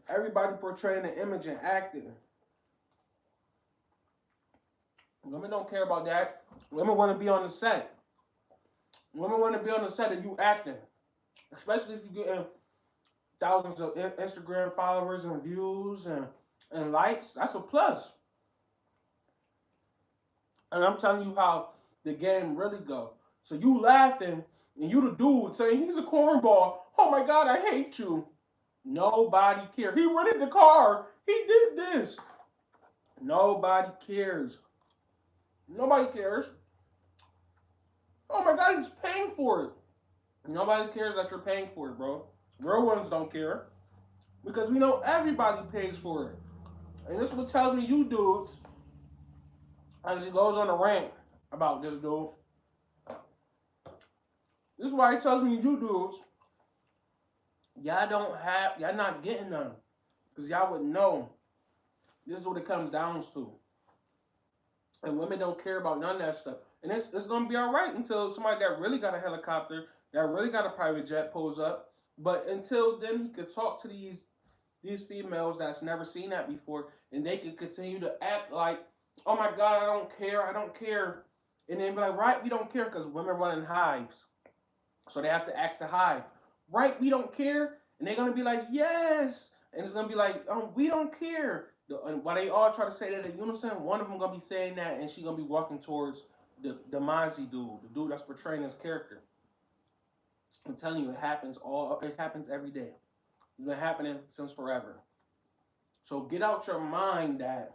Everybody portraying the image and acting. Women don't care about that. Women want to be on the set. Women want to be on the set of you acting, especially if you get thousands of Instagram followers and views and likes. That's a plus. And I'm telling you how the game really go. So you laughing and you the dude saying he's a cornball. Oh my God, I hate you. Nobody cares. He rented the car. He did this. Nobody cares. Nobody cares. Oh my God, he's paying for it. Nobody cares that you're paying for it, bro. Real ones don't care because we know everybody pays for it. And this is what tells me you dudes, as he goes on a rant about this dude. This is why he tells me you dudes, y'all not getting none. Because y'all would know. This is what it comes down to. And women don't care about none of that stuff. And it's going to be all right until somebody that really got a helicopter, that really got a private jet pulls up. But until then, he could talk to these females that's never seen that before. And they could continue to act like, oh my God, I don't care. I don't care. And then be like, right, we don't care because women run in hives. So they have to ask the hive, right, we don't care. And they're going to be like, yes. And it's going to be like, we don't care. And while they all try to say that in unison, one of them gonna be saying that, and she gonna be walking towards the Mazi dude, the dude that's portraying his character. I'm telling you, it happens every day. It's been happening since forever. So get out your mind that,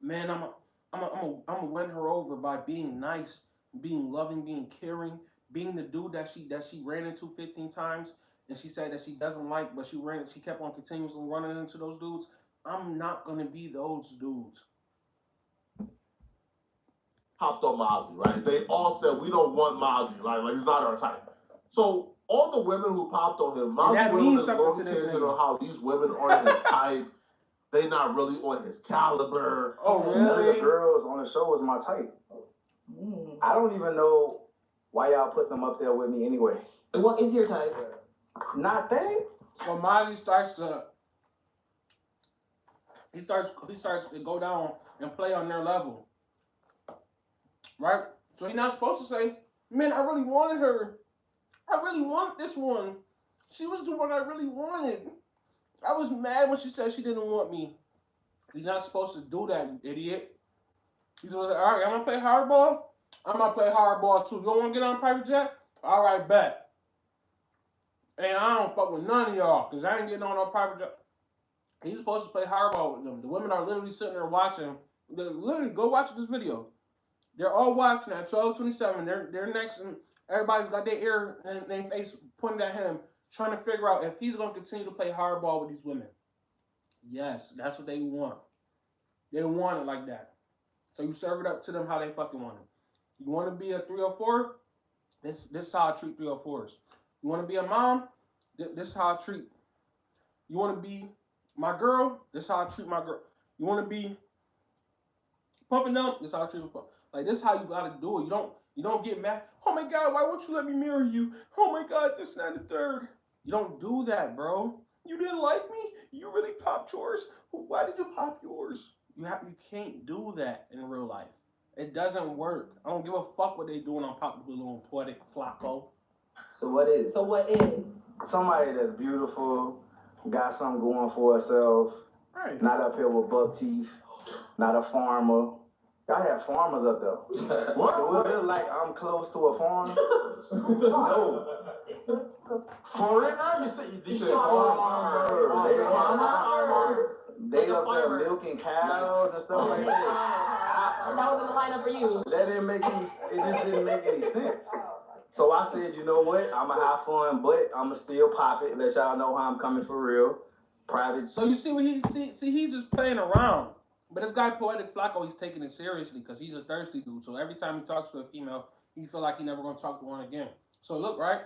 man, I'm gonna win her over by being nice, being loving, being caring, being the dude that she ran into 15 times, and she said that she doesn't like, but she kept on continuously running into those dudes. I'm not gonna be those dudes.
Hopped on Mazi, right? They all said we don't want Mazi, like he's not our type. So all the women who popped on him, Mazi went on this long tangent on how these women aren't his type. They not really on his caliber.
Oh, really?
None of the girls on the show was my type. I don't even know why y'all put them up there with me anyway.
What is your type?
Not they.
So Mazi starts to go down and play on their level, right? So he's not supposed to say, man, I really wanted her. I really want this one. She was the one I really wanted. I was mad when she said she didn't want me. He's not supposed to do that, you idiot. He's supposed to say, all right, I'm going to play hardball. I'm going to play hardball too. You don't want to get on a private jet? All right, bet. And I don't fuck with none of y'all because I ain't getting on no private jet. He's supposed to play hardball with them. The women are literally sitting there watching. They're literally, go watch this video. They're all watching at 12:27. They're next, and everybody's got their ear and their face pointed at him, trying to figure out if he's going to continue to play hardball with these women. Yes, that's what they want. They want it like that. So you serve it up to them how they fucking want it. You want to be a 304? This is how I treat 304s. You want to be a mom? This is how I treat. You want to be my girl? This is how I treat my girl. You want to be pumping them? This is how I treat them. Like, this is how you got to do it. You don't get mad. Oh my God, why won't you let me marry you? Oh my God, this, and the third. You don't do that, bro. You didn't like me? You really popped yours? Why did you pop yours? You can't do that in real life. It doesn't work. I don't give a fuck what they doing on Pop the Balloon, Poetik, Flakko.
So what is?
Somebody that's beautiful, got something going for herself,
Right.
not up here with buck teeth, not a farmer. Y'all have farmers up there. What? Do it look like I'm close to a farm? No.
For it now, you said
farmers. They up there milking cows and stuff like that.
That was in the lineup for you.
That didn't make any. It just didn't make any sense. So I said, you know what? I'ma have fun, but I'ma still pop it. Let y'all know how I'm coming for real. Private.
So you see what he's just playing around. But this guy Poetik Flakko, he's taking it seriously because he's a thirsty dude. So every time he talks to a female, he feel like he never gonna talk to one again. So look, right?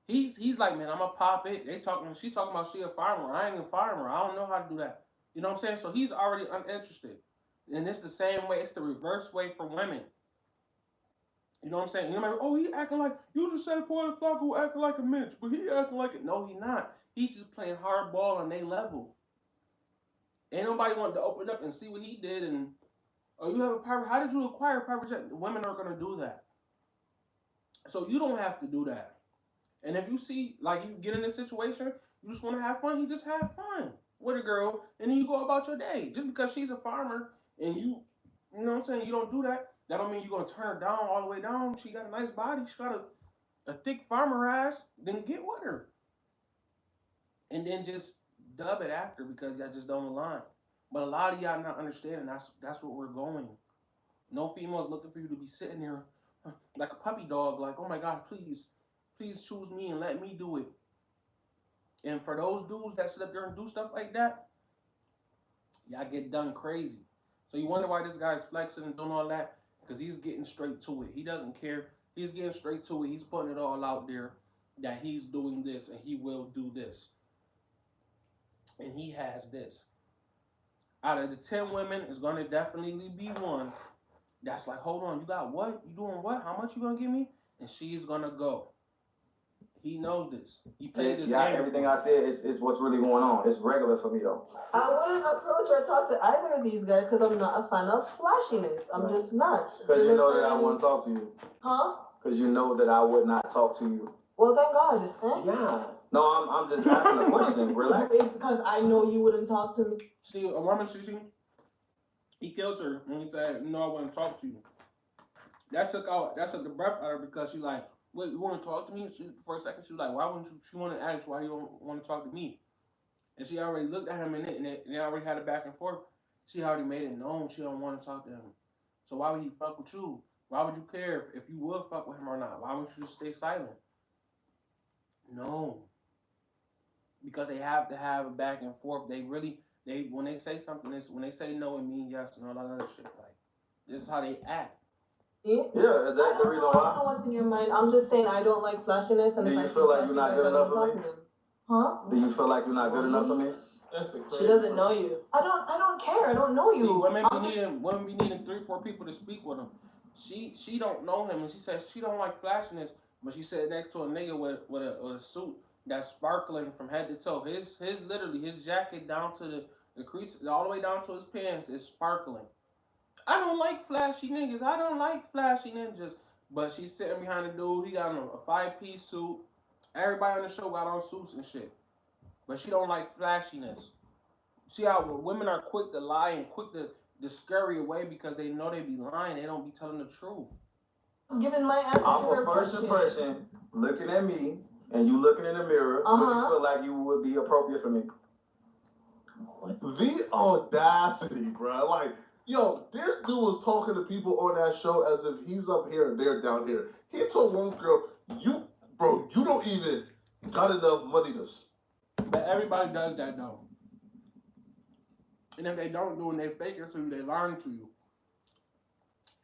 He's like, man, I'm gonna pop it. She talking about she a farmer. I ain't a farmer. I don't know how to do that. You know what I'm saying? So he's already uninterested. And it's the same way. It's the reverse way for women. You know what I'm saying? And you're like, oh, he acting like, you just said Poetik Flakko acting like a Mitch, but he acting like it. No, he not. He just playing hardball on their level. Ain't nobody wanted to open up and see what he did. And you have a private. How did you acquire a private jet? Women are gonna do that. So you don't have to do that. And if you see, like, you get in this situation, you just want to have fun, you just have fun with a girl, and then you go about your day. Just because she's a farmer and you know what I'm saying, you don't do that, that don't mean you're going to turn her down all the way down. She got a nice body, she got a thick farmer ass, then get with her. And then just dub it after because y'all just don't align. But a lot of y'all not understanding that's what we're going. No female's looking for you to be sitting there like a puppy dog, like, oh my God, please choose me and let me do it. And for those dudes that sit up there and do stuff like that, y'all get done crazy. So you wonder why this guy's flexing and doing all that? Because he's getting straight to it. He doesn't care. He's getting straight to it. He's putting it all out there that he's doing this and he will do this. And he has this. Out of the 10 women, it's going to definitely be one that's like, hold on, you got what? You doing what? How much you going to give me? And she's going to go. He knows this. He played this game.
Everything I said is what's really going on. It's regular for me though.
I wouldn't approach or talk to either of these guys because I'm not a fan of flashiness. I'm just not.
Because you know that I wouldn't talk to you.
Huh?
Because you know that I would not talk to you.
Well, thank God.
Yeah. No, I'm just asking a question. Relax.
It's because I know you wouldn't talk to me.
See, a woman, he killed her when he said, no, I wouldn't talk to you. That took the breath out of her because she like, wait, you want to talk to me? For a second, she was like, why wouldn't you? She wanted to ask why you don't want to talk to me. And she already looked at him and they already had it back and forth. She already made it known she don't want to talk to him. So why would he fuck with you? Why would you care if you would fuck with him or not? Why wouldn't you just stay silent? No. Because they have to have a back and forth. When they say something, when they say no, it means yes and all that other shit. Like, this is how they act.
Yeah, is that the reason why?
I don't know what's in your mind. I'm just saying I don't like flashiness, and
do
if
you
I
feel like you're not good enough for me?
Huh?
Do you feel like you're not good enough for me?
That's a crazy.
She doesn't know you.
I don't care. I don't know you.
See, women be needing 3-4 people to speak with them. She don't know him, and she says she don't like flashiness, but she sat next to a nigga with a suit that's sparkling from head to toe. His jacket down to the crease, all the way down to his pants is sparkling. I don't like flashy niggas. I don't like flashy ninjas. But she's sitting behind a dude. He got on a 5-piece suit. Everybody on the show got on suits and shit. But she don't like flashiness. See how women are quick to lie and quick to scurry away because they know they be lying. They don't be telling the truth.
Giving my answer
Off
to her
of first
question.
impression, looking at me, and you looking in the mirror, would you feel like you would be appropriate for me?
The audacity, bro. Like, yo, this dude was talking to people on that show as if he's up here and they're down here. He told one girl, you don't even got enough money to...
But everybody does that, though. And if they don't do it, they fake it to you, they lying to you.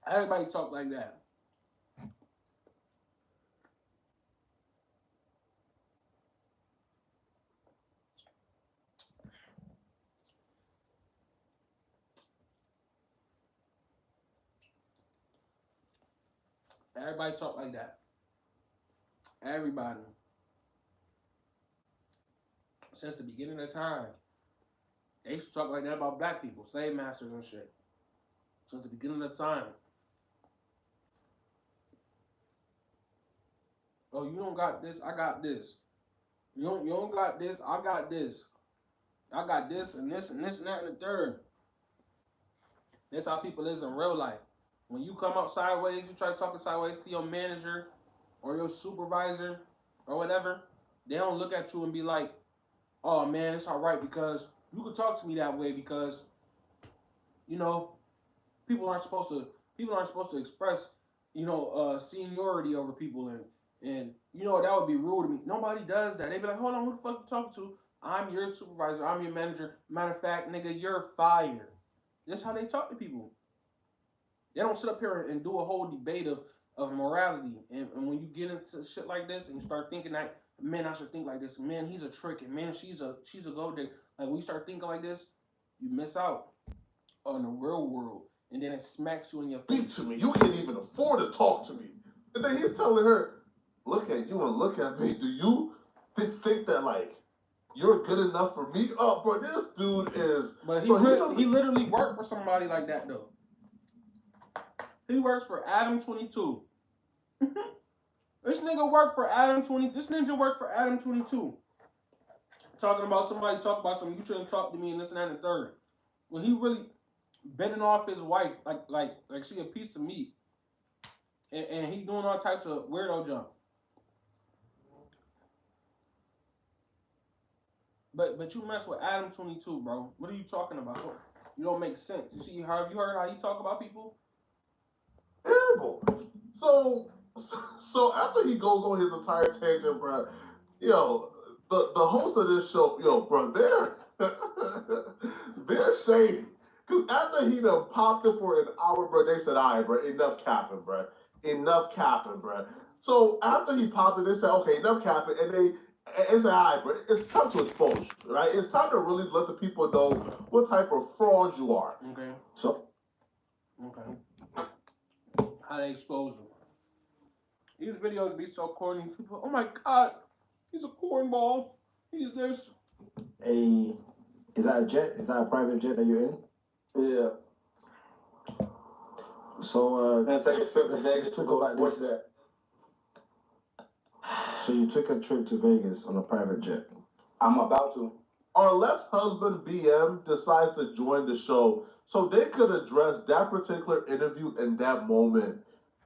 Everybody talk like that. Everybody talk like that. Everybody. Since the beginning of time. They used to talk like that about black people, slave masters and shit. Since the beginning of time. Oh, you don't got this, I got this. You don't got this, I got this. I got this and this and this and that and the third. That's how people is in real life. When you come up sideways, you try talking sideways to your manager or your supervisor or whatever, they don't look at you and be like, oh man, it's all right because you can talk to me that way because, you know, people aren't supposed to express, you know, seniority over people and you know that would be rude to me. Nobody does that. They be like, hold on, who the fuck you talking to? I'm your supervisor. I'm your manager. Matter of fact, nigga, you're fired. That's how they talk to people. They don't sit up here and do a whole debate of morality. And when you get into shit like this and you start thinking that, man, I should think like this. Man, he's a trick. And man, she's a gold digger. Like when you start thinking like this, you miss out on the real world. And then it smacks you in your face.
Speak to me. You can't even afford to talk to me. And then he's telling her, look at you and look at me. Do you think that, like, you're good enough for me? Oh, bro, this dude is...
But he literally worked for somebody like that, though. He works for Adam 22. This nigga worked for Adam 20. This ninja worked for Adam 22. Talking about somebody talk about something. You shouldn't talk to me and this and that and the third. When he really bending off his wife like she a piece of meat, and he doing all types of weirdo junk. But you mess with Adam 22, bro. What are you talking about? You don't make sense. You see how you heard how you talk about people?
Terrible. So after he goes on his entire tangent, bro, yo, the host of this show, yo, bro, they're shady. Cause after he done popped it for an hour, bro, they said, all right, bro, enough capping, bro. Enough capping, bro. So after he popped it, they said, okay, enough capping, and they said, all right, bro, it's time to expose you, right? It's time to really let the people know what type of fraud you are.
Okay.
So
Okay. How they expose you. These videos be so corny. People, oh my god, he's a cornball. He's this.
Is that a jet? Is that a private jet that you're in?
Yeah.
So
Let's take a trip to Vegas.
let's talk about
What's
this.
that?
So you took a trip to Vegas on a private jet.
I'm about to.
Arlette's husband BM decides to join the show so they could address that particular interview and that moment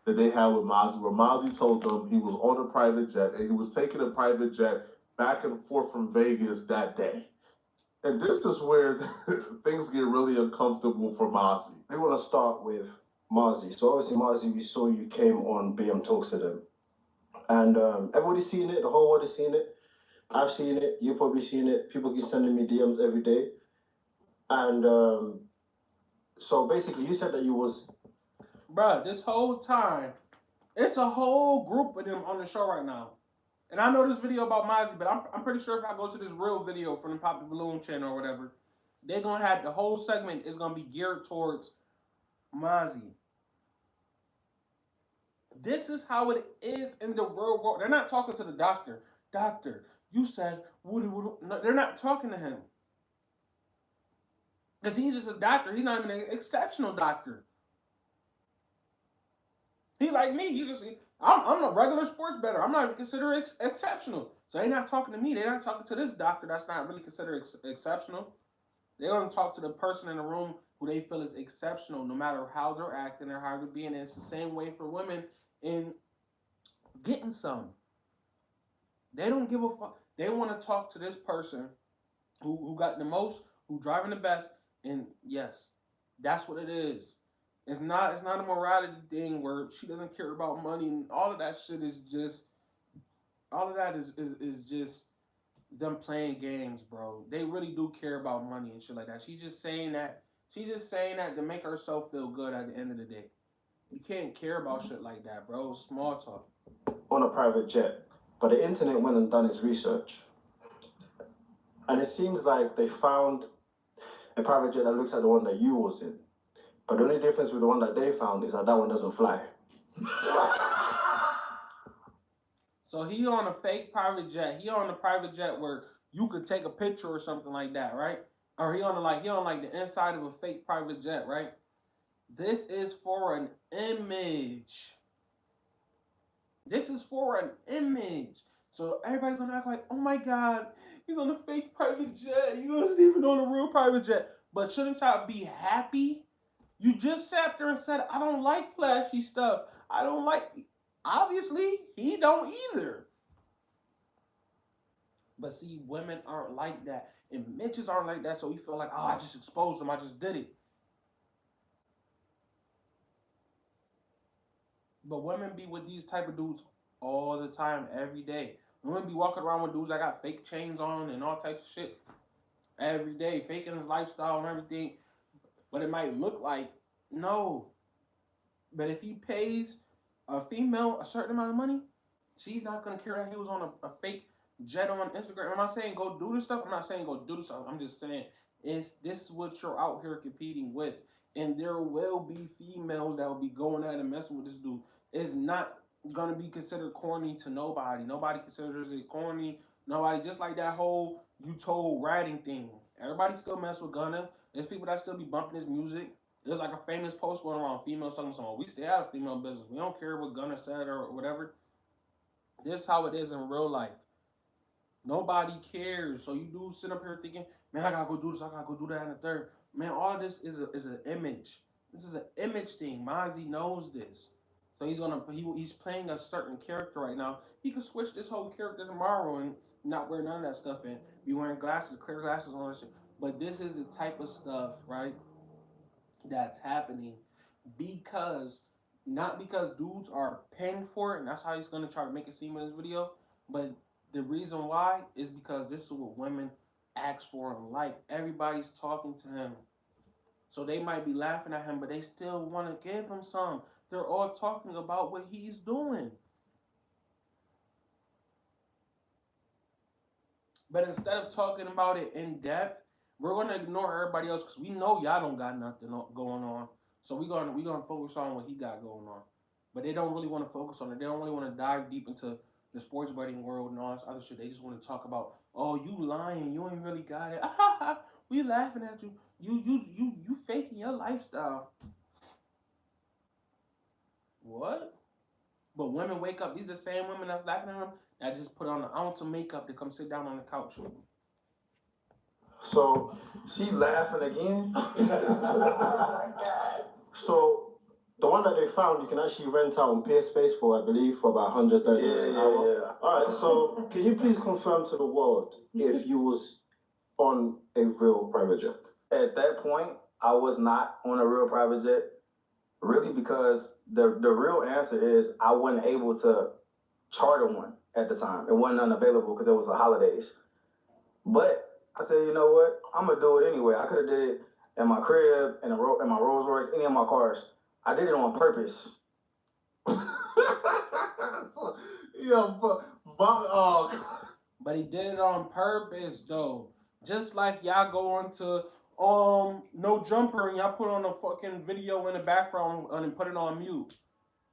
that they had with Mazi, where Mazi told them he was on a private jet and he was taking a private jet back and forth from Vegas that day. And this is where things get really uncomfortable for Mazi.
We want to start with Mazi. So obviously Mazi, we saw you came on BM Talks to them. And everybody's seen it, the whole world has seen it. I've seen it, you've probably seen it. People keep sending me DMs every day. And so basically you said that you was...
Bruh, this whole time, it's a whole group of them on the show right now. And I know this video about Mazi, but I'm pretty sure if I go to this real video from the Pop the Balloon channel or whatever, they're going to have the whole segment is going to be geared towards Mazi. This is how it is in the real world. They're not talking to the doctor. Doctor, you said, no, they're not talking to him. Because he's just a doctor. He's not even an exceptional doctor. He like me. I'm a regular sports bettor. I'm not even considered exceptional. So they're not talking to me. They're not talking to this doctor that's not really considered exceptional. They're going to talk to the person in the room who they feel is exceptional, no matter how they're acting or how they're being. And it's the same way for women in getting some. They don't give a fuck. They want to talk to this person who got the most, who driving the best, and yes, that's what it is. It's not a morality thing where she doesn't care about money and all of that shit is just all of that is just them playing games, bro. They really do care about money and shit like that. She's just saying that to make herself feel good at the end of the day. You can't care about shit like that, bro. It's small talk.
On a private jet. But the internet went and done its research. And it seems like they found a private jet that looks like the one that you was in. But the only difference with the one that they found is that one doesn't fly.
So he on a fake private jet. He on a private jet where you could take a picture or something like that, right? Or he on the inside of a fake private jet, right? This is for an image. This is for an image. So everybody's gonna act like, oh my god, he's on a fake private jet. He wasn't even on a real private jet. But shouldn't y'all be happy? You just sat there and said, I don't like flashy stuff. I don't like... Obviously, he don't either. But see, women aren't like that. And bitches aren't like that, so we feel like, oh, I just exposed them. I just did it. But women be with these type of dudes all the time, every day. Women be walking around with dudes that got fake chains on and all types of shit every day, faking his lifestyle and everything. But it might look like, no. But if he pays a female a certain amount of money, she's not going to care that he was on a fake jet on Instagram. I'm not saying go do this stuff. I'm not saying go do this stuff. I'm just saying this is what you're out here competing with. And there will be females that will be going at and messing with this dude. It's not going to be considered corny to nobody. Nobody considers it corny. Nobody, just like that whole you told ratting thing. Everybody still mess with Gunna. There's people that still be bumping his music. There's like a famous post going around, females talking about, we stay out of female business. We don't care what Gunna said or whatever. This is how it is in real life. Nobody cares. So you do sit up here thinking, man, I gotta go do this, I gotta go do that, and the third. Man, all this is an image. This is an image thing. Mazi knows this. So he's playing a certain character right now. He could switch this whole character tomorrow and not wear none of that stuff and be wearing glasses, clear glasses on and shit. But this is the type of stuff, right, that's happening because not because dudes are paying for it, and that's how he's gonna try to make it seem in this video, but the reason why is because this is what women ask for in life. Everybody's talking to him. So they might be laughing at him, but they still want to give him some. They're all talking about what he's doing. But instead of talking about it in depth, we're gonna ignore everybody else because we know y'all don't got nothing going on. So we gonna focus on what he got going on. But they don't really want to focus on it. They don't really want to dive deep into the sports betting world and all this other shit. They just want to talk about, oh, you lying, you ain't really got it. We laughing at you. You faking your lifestyle. What? But women wake up. These are the same women that's laughing at him that just put on an ounce of makeup to come sit down on the couch.
So she laughing again.
So the one that they found, you can actually rent out on Peerspace for, I believe, for about $130 an hour.
Yeah.
All right. So can you please confirm to the world if you was on a real private jet?
At that point, I was not on a real private jet, really, because the real answer is I wasn't able to charter one at the time. It wasn't unavailable because it was the holidays. But I said, you know what? I'm gonna do it anyway. I could have did it in my crib, in my Rolls Royce, any of my cars. I did it on purpose.
Yeah,
But he did it on purpose though. Just like y'all go on to No Jumper and y'all put on a fucking video in the background and put it on mute.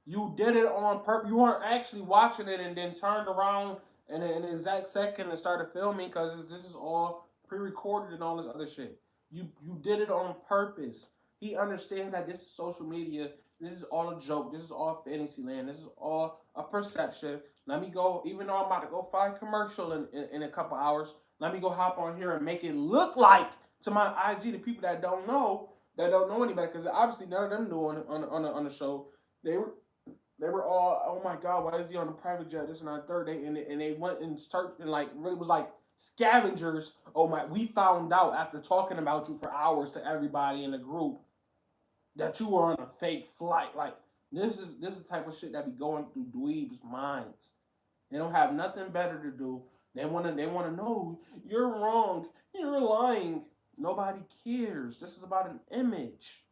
You did it on purpose. You weren't actually watching it and then turned around in the exact second and started filming because this is all pre-recorded and all this other shit. You did it on purpose. He understands that this is social media. This is all a joke. This is all fantasy land. This is all a perception. Let me go, even though I'm about to go find commercial in a couple hours, let me go hop on here and make it look like to my IG, the people that don't know anybody, because obviously none of them knew on the show. They were all, oh my God, why is he on a private jet? This and that third. They went and searched and like really was like scavengers. Oh my, we found out after talking about you for hours to everybody in the group that you were on a fake flight. Like this is the type of shit that be going through dweebs' minds. They don't have nothing better to do. They wanna know you're wrong. You're lying. Nobody cares. This is about an image.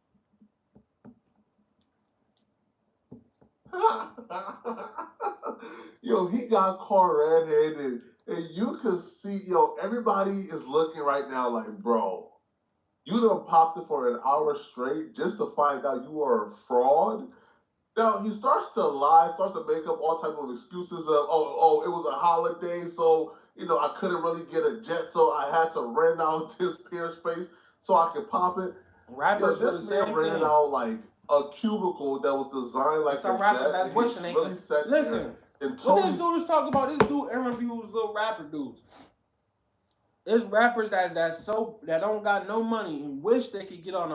Yo, he got caught red-handed, and you could see, everybody is looking right now like, bro, you done popped it for an hour straight just to find out you are a fraud. Now he starts to lie, starts to make up all type of excuses of, oh, it was a holiday, so I couldn't really get a jet, so I had to rent out this pier space so I could pop it.
Rappers do the
This
same
man rented
thing.
out like a cubicle that was designed like
Some
a
rappers
jet.
that's
And
wishing
he's
they
really
could.
sat
Listen,
there and
what this
Tony's
dude is talking about, this dude interviews little rapper dudes. There's rappers that don't got no money and wish they could get on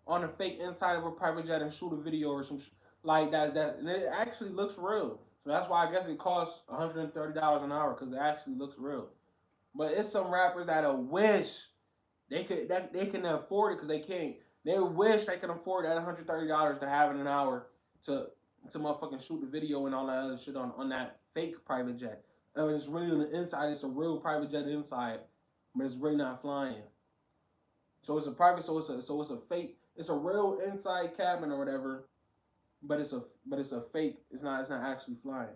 a fake inside of a private jet and shoot a video or some like that. And it actually looks real. So that's why I guess it costs $130 an hour because it actually looks real. But it's some rappers that wish they can afford it because they can't. They wish they can afford that $130 to have in an hour to motherfucking shoot the video and all that other shit on that fake private jet. And it's really on the inside. It's a real private jet inside, but it's really not flying. So it's a private. So it's a fake. It's a real inside cabin or whatever, but it's a fake. It's not actually flying.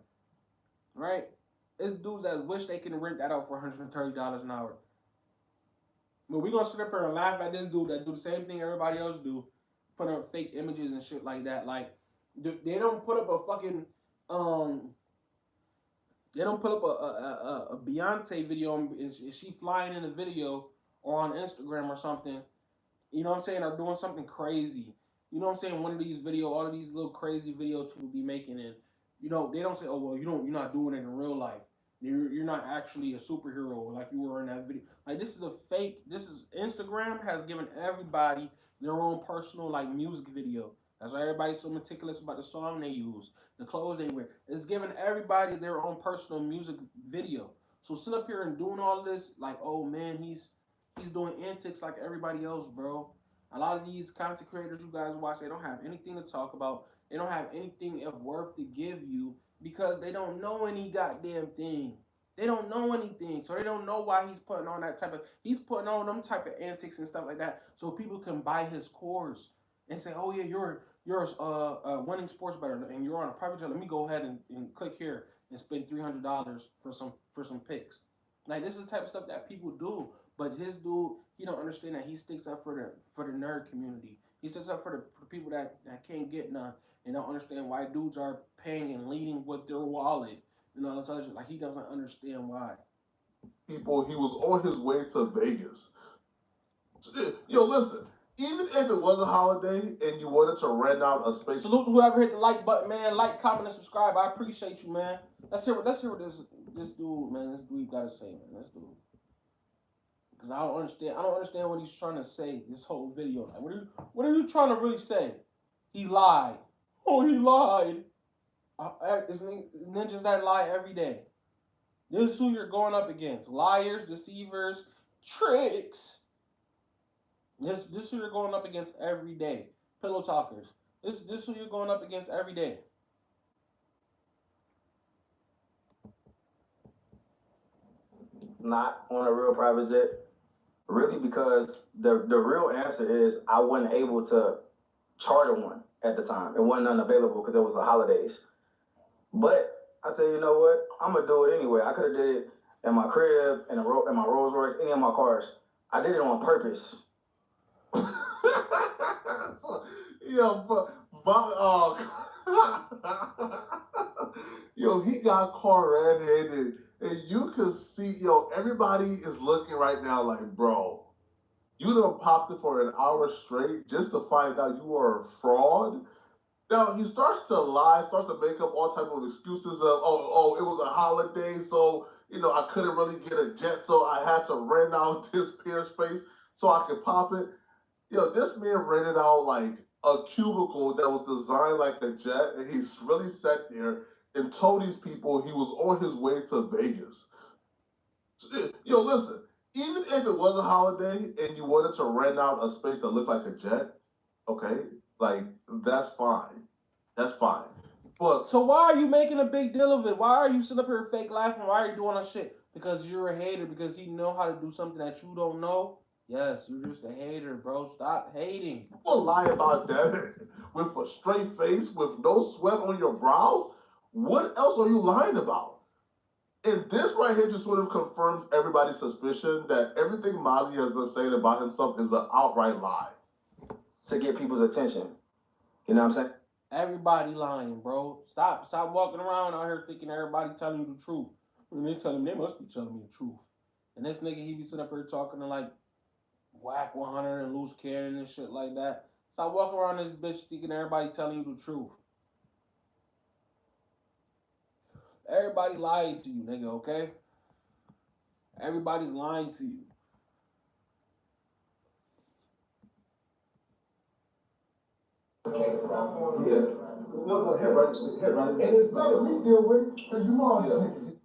Right? It's dudes that wish they can rent that out for $130 an hour. But we gonna sit up here and laugh at this dude that do the same thing everybody else do, put up fake images and shit like that. Like they don't put up a fucking they don't put up a Beyonce video and she flying in a video or on Instagram or something. You know what I'm saying? Or doing something crazy. You know what I'm saying? One of these all of these little crazy videos people be making, and they don't say, oh well, you're not doing it in real life. You're not actually a superhero like you were in that video. Like this is a fake. This is Instagram has given everybody their own personal like music video. That's why everybody's so meticulous about the song they use, the clothes they wear. It's giving everybody their own personal music video. So sit up here and doing all this like, oh man, he's doing antics like everybody else, bro. A lot of these content creators you guys watch, they don't have anything to talk about. They don't have anything of worth to give you because they don't know any goddamn thing. They don't know anything, so they don't know why he's putting on that type of. He's putting on them type of antics and stuff like that, so people can buy his course and say, "Oh yeah, you're winning sports better, and you're on a private jet. Let me go ahead and click here and spend $300 for some picks." Like this is the type of stuff that people do. But his dude, he don't understand that he sticks up for the nerd community. He sticks up for the people that can't get none and don't understand why dudes are paying and leading with their wallet. This other shit. Like he doesn't understand why.
People, he was on his way to Vegas. Yo, listen. Even if it was a holiday and you wanted to rent out a space,
Salute to whoever hit the like button, man. Like, comment, and subscribe. I appreciate you, man. Let's hear what this dude, man. This dude got to say, man. This dude. Because I don't understand. I don't understand what he's trying to say. This whole video. Like, what are you trying to really say? He lied. Oh, he lied. It's ninjas that lie every day. This is who you're going up against: liars, deceivers, tricks. This is who you're going up against every day. Pillow talkers. This is who you're going up against every day.
Not on a real private jet. Really, because the real answer is I wasn't able to charter one at the time. It wasn't unavailable because it was the holidays. But I said, you know what? I'm gonna do it anyway. I could have did it in my crib, in my Rolls Royce, any of my cars. I did it on purpose.
yo, yo, he got caught red-handed, and you could see, everybody is looking right now like, bro, you done popped it for an hour straight just to find out you are a fraud. Now he starts to lie, starts to make up all type of excuses of, oh, it was a holiday, so I couldn't really get a jet, so I had to rent out this pier space so I could pop it. This man rented out like a cubicle that was designed like a jet, and he's really sat there and told these people he was on his way to Vegas. Yo, listen, even if it was a holiday and you wanted to rent out a space that looked like a jet, okay, like that's fine. That's fine. But
so why are you making a big deal of it? Why are you sitting up here fake laughing? Why are you doing that shit? Because you're a hater, because he know how to do something that you don't know. Yes, you're just a hater, bro. Stop hating.
People lie about that with a straight face, with no sweat on your brows. What else are you lying about? And this right here just sort of confirms everybody's suspicion that everything Mazi has been saying about himself is an outright lie.
To get people's attention. You know what I'm saying?
Everybody lying, bro. Stop walking around out here thinking everybody telling you the truth. When they tell him, they must be telling me the truth. And this nigga, he be sitting up here talking to like whack 100 and loose cannon and shit like that. Stop walking around this bitch thinking everybody telling you the truth. Everybody lied to you, nigga, okay? Everybody's lying to you.
Yeah. Look, head right. And it's better me deal with it, because you know all these niggas.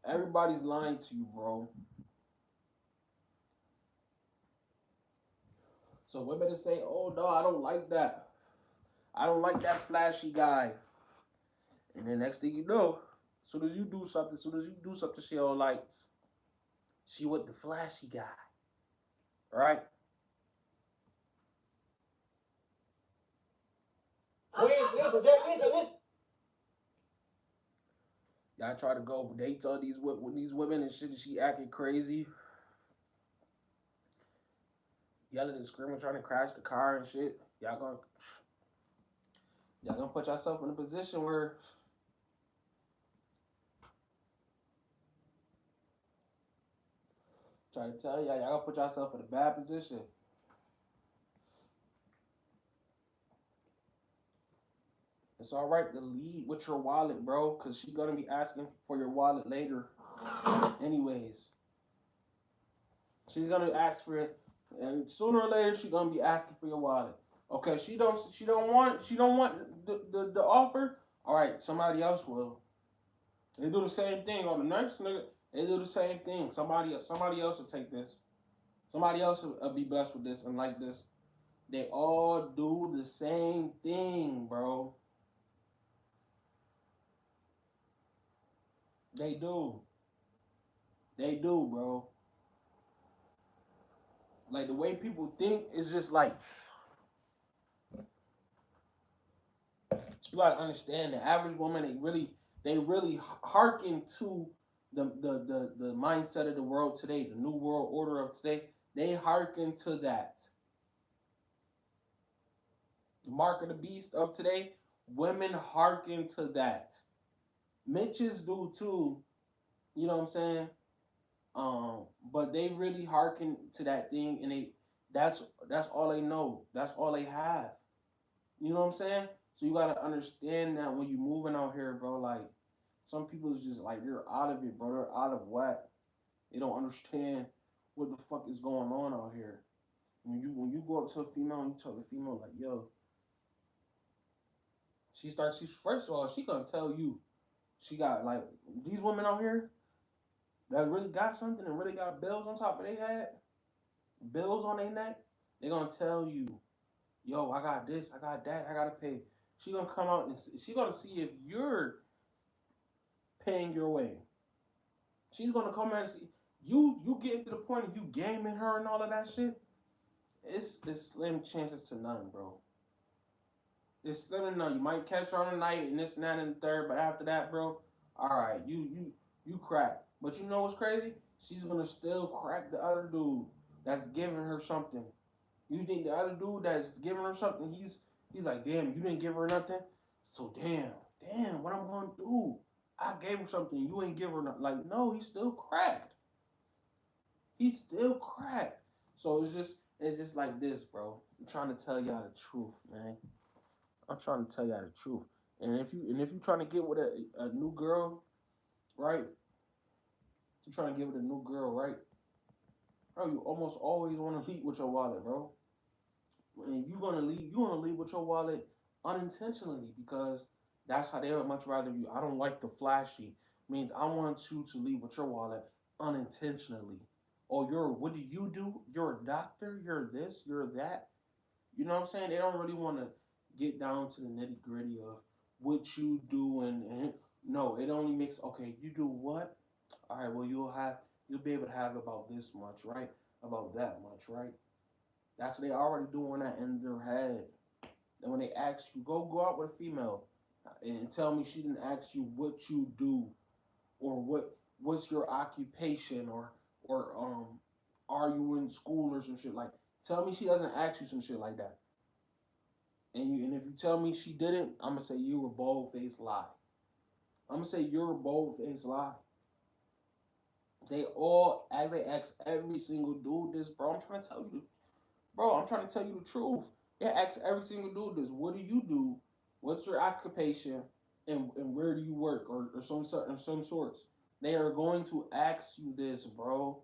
Everybody's lying to you, bro. So women say, oh no, I don't like that. I don't like that flashy guy. And then next thing you know, as soon as you do something, she don't like, she with the flashy guy. Right? Y'all try to go dates on these women and shit, and she acting crazy. Yelling and screaming, trying to crash the car and shit. Y'all gonna put yourself in a position where try to tell y'all gonna put yourself in a bad position. It's all right to lead with your wallet, bro, because she's gonna be asking for your wallet later. Anyways, she's gonna ask for it, and sooner or later she's gonna be asking for your wallet. Okay, she don't want the offer. All right, somebody else will. They do the same thing on the next nigga. They do the same thing. Somebody else will take this. Somebody else will be blessed with this and like this. They all do the same thing, bro. They do. They do, bro. Like the way people think is just like you gotta understand the average woman. They really hearken to the mindset of the world today, the new world order of today. They hearken to that. The mark of the beast of today. Women hearken to that. Mitches do too. You know what I'm saying? But they really hearken to that thing, and that's all they know. That's all they have. You know what I'm saying? So you gotta understand that when you moving out here, bro. Like some people is just like they're out of it, bro. They're out of whack. They don't understand what the fuck is going on out here. When you go up to a female and you tell the female like, yo, she first of all, she gonna tell you she got like these women out here that really got something and really got bills on top of their head, bills on their neck. They gonna tell you, yo, I got this, I got that, I gotta pay. She gonna come out and she gonna see if you're paying your way. She's gonna come out and see you getting to the point of you gaming her and all of that shit. It's slim chances to none, bro. It's slim to none. You might catch her on a night and this and that and the third, but after that, bro, all right, you crack. But you know what's crazy? She's gonna still crack the other dude that's giving her something. You think the other dude that's giving her something, he's like, damn, you didn't give her nothing? So damn, what I'm gonna do? I gave her something, you ain't give her nothing. Like, no, he's still cracked. He's still cracked. So it's just like this, bro. I'm trying to tell y'all the truth, man. I'm trying to tell y'all the truth. And if you trying to get with a new girl, right? You trying to get with a new girl, right? Bro, you almost always want to lead with your wallet, bro. And you gonna leave with your wallet unintentionally because that's how they would much rather you. I don't like the flashy. Means I want you to leave with your wallet unintentionally. Oh, what do you do? You're a doctor. You're this. You're that. You know what I'm saying? They don't really want to get down to the nitty gritty of what you do and no, it only makes okay. You do what? All right. Well, you'll be able to have about this much, right? About that much, right? That's what they already doing that in their head. And when they ask you, go out with a female and tell me she didn't ask you what you do or what's your occupation or are you in school or some shit like. Tell me she doesn't ask you some shit like that. And if you tell me she didn't, I'm gonna say you were bold faced lie. I'm gonna say you're a bold faced lie. They ask every single dude this, bro. I'm trying to tell you the truth. They ask every single dude this. What do you do? What's your occupation? And where do you work? Or some sorts. They are going to ask you this, bro.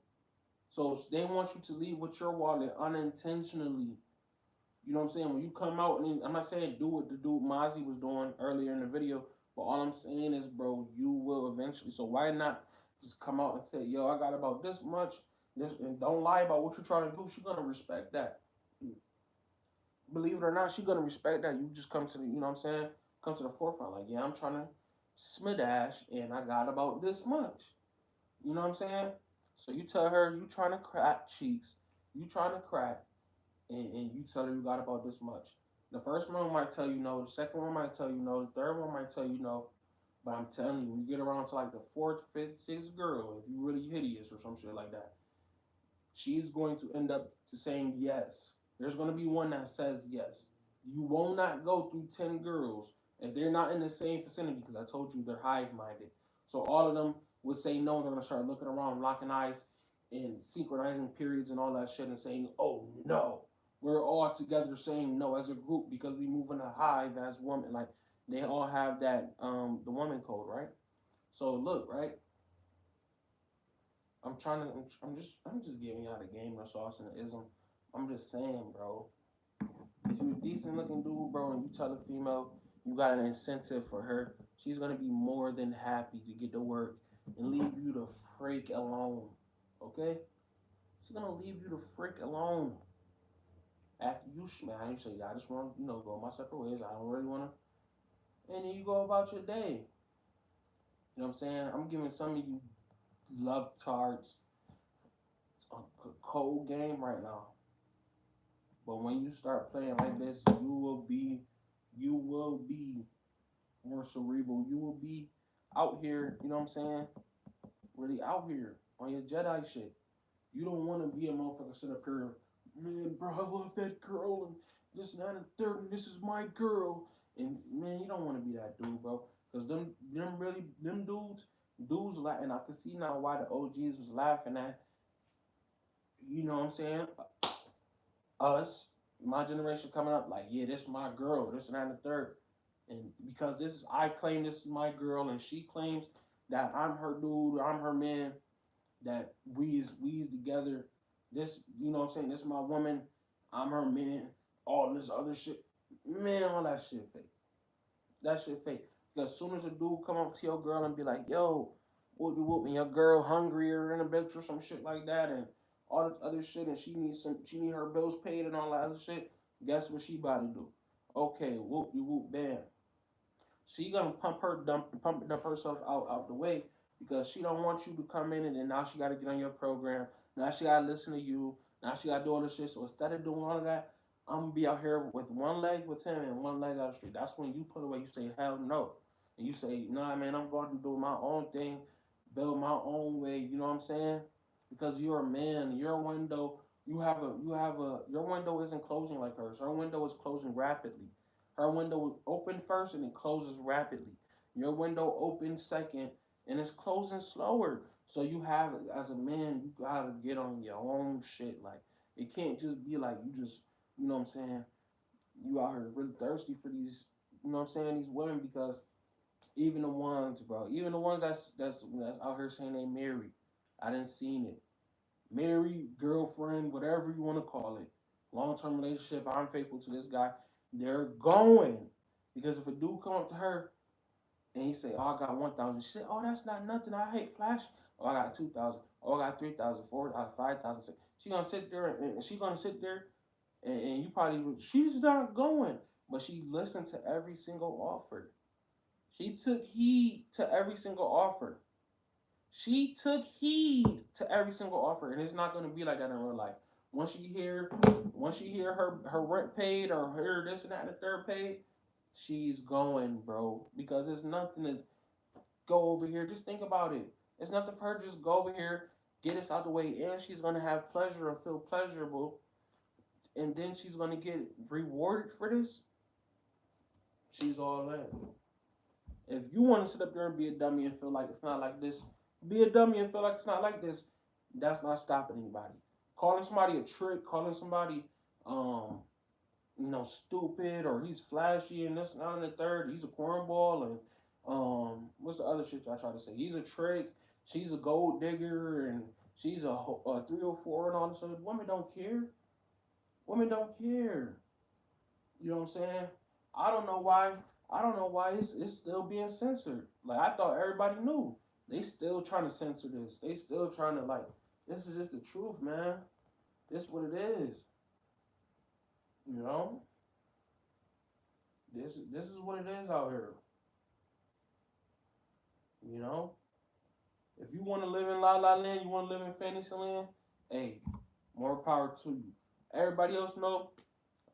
So they want you to leave with your wallet unintentionally. You know what I'm saying? When you come out, and I'm not saying do what the dude Mazi was doing earlier in the video, but all I'm saying is, bro, you will eventually. So why not just come out and say, yo, I got about this much, and don't lie about what you're trying to do. She's gonna respect that. Believe it or not, she's gonna respect that. You just come to the, you know what I'm saying? Come to the forefront, like, yeah, I'm trying to smidash, and I got about this much. You know what I'm saying? So you tell her you trying to crack cheeks, you trying to crack, and you tell her you got about this much. The first one might tell you no, the second one might tell you no, the third one might tell you no. But I'm telling you, when you get around to like the fourth, fifth, sixth girl, if you really hideous or some shit like that, she's going to end up saying yes. There's going to be one that says yes. You will not go through 10 girls if they're not in the same vicinity because I told you they're hive minded. So all of them would say no. They're going to start looking around, locking eyes, and synchronizing periods and all that shit and saying, oh no. We're all together saying no as a group because we move in a hive as women. Like, they all have that the woman code, right? So look, right? I'm trying to. I'm just giving y'all the gamer sauce and the ism. I'm just saying, bro. If you're a decent looking dude, bro, and you tell a female you got an incentive for her, she's gonna be more than happy to get to work and leave you the freak alone. Okay? She's gonna leave you the freak alone. After you smash, you say, I just want to, go my separate ways. I don't really want to. And then you go about your day. You know what I'm saying? I'm giving some of you love tards. It's a cold game right now. But when you start playing like this, you will be more cerebral. You will be out here, you know what I'm saying? Really out here on your Jedi shit. You don't want to be a motherfucker sit up here, man, bro, I love that girl, and this and that and third, and this is my girl. And man, you don't want to be that dude, bro. Cause them dudes like, and I can see now why the OGs was laughing at, you know what I'm saying? Us, my generation coming up, like, yeah, this is my girl, this and that and the third. And because I claim this is my girl, and she claims that I'm her dude, I'm her man, that we's together. This, you know what I'm saying? This is my woman, I'm her man, all this other shit. Man, all that shit fake. That shit fake. Because as soon as a dude come up to your girl and be like, yo, whoop de whoop, and your girl hungry or in a bitch or some shit like that, and all this other shit, and she need her bills paid and all that other shit, guess what she about to do? Okay, whoop de whoop, bam. She gonna pumping up herself out the way because she don't want you to come in, and then now she gotta get on your program. Now she gotta listen to you. Now she gotta do all this shit. So instead of doing all of that, I'm gonna be out here with one leg with him and one leg out the street. That's when you put away. You say hell no, and you say nah, man. I'm going to do my own thing, build my own way. You know what I'm saying? Because you're a man. Your window, your window isn't closing like hers. Her window is closing rapidly. Her window open first and it closes rapidly. Your window opens second and it's closing slower. So you have, as a man, you gotta get on your own shit. Like it can't just be like you just, you know what I'm saying, you out here really thirsty for these, you know what I'm saying, these women because even the ones, bro, even the ones that's out here saying they married, I didn't seen it. Married, girlfriend, whatever you want to call it, long term relationship. I'm faithful to this guy. They're going because if a dude come up to her and he say, "Oh, I got 1,000," she say, "Oh, that's not nothing. I hate flash." "Oh, I got 2,000. Oh, I got 3,000, 4,000, 5,000. She gonna sit there and she gonna sit there and you probably she's not going, but she listened to every single offer. She took heed to every single offer. She took heed to every single offer, and it's not going to be like that in real life. Once she hear, once she hear her rent paid or hear this and that and the third paid, she's going, bro. Because it's nothing to go over here. Just think about it. It's nothing for her to just go over here, get us out the way, and she's gonna have pleasure and feel pleasurable, and then she's gonna get rewarded for this. She's all in. If you want to sit up there and be a dummy and feel like it's not like this, be a dummy and feel like it's not like this. That's not stopping anybody. Calling somebody a trick, calling somebody, um, stupid or he's flashy and this and that and the third. He's a cornball and what's the other shit I try to say? He's a trick. She's a gold digger and she's a 304 and all this other. Women don't care. Women don't care. You know what I'm saying? I don't know why. I don't know why it's still being censored. Like I thought everybody knew. They still trying to censor this. They still trying to like. This is just the truth, man. This what it is. You know. This is what it is out here. You know. If you want to live in La La Land, you want to live in Fantasy Land. Hey, more power to you. Everybody else know.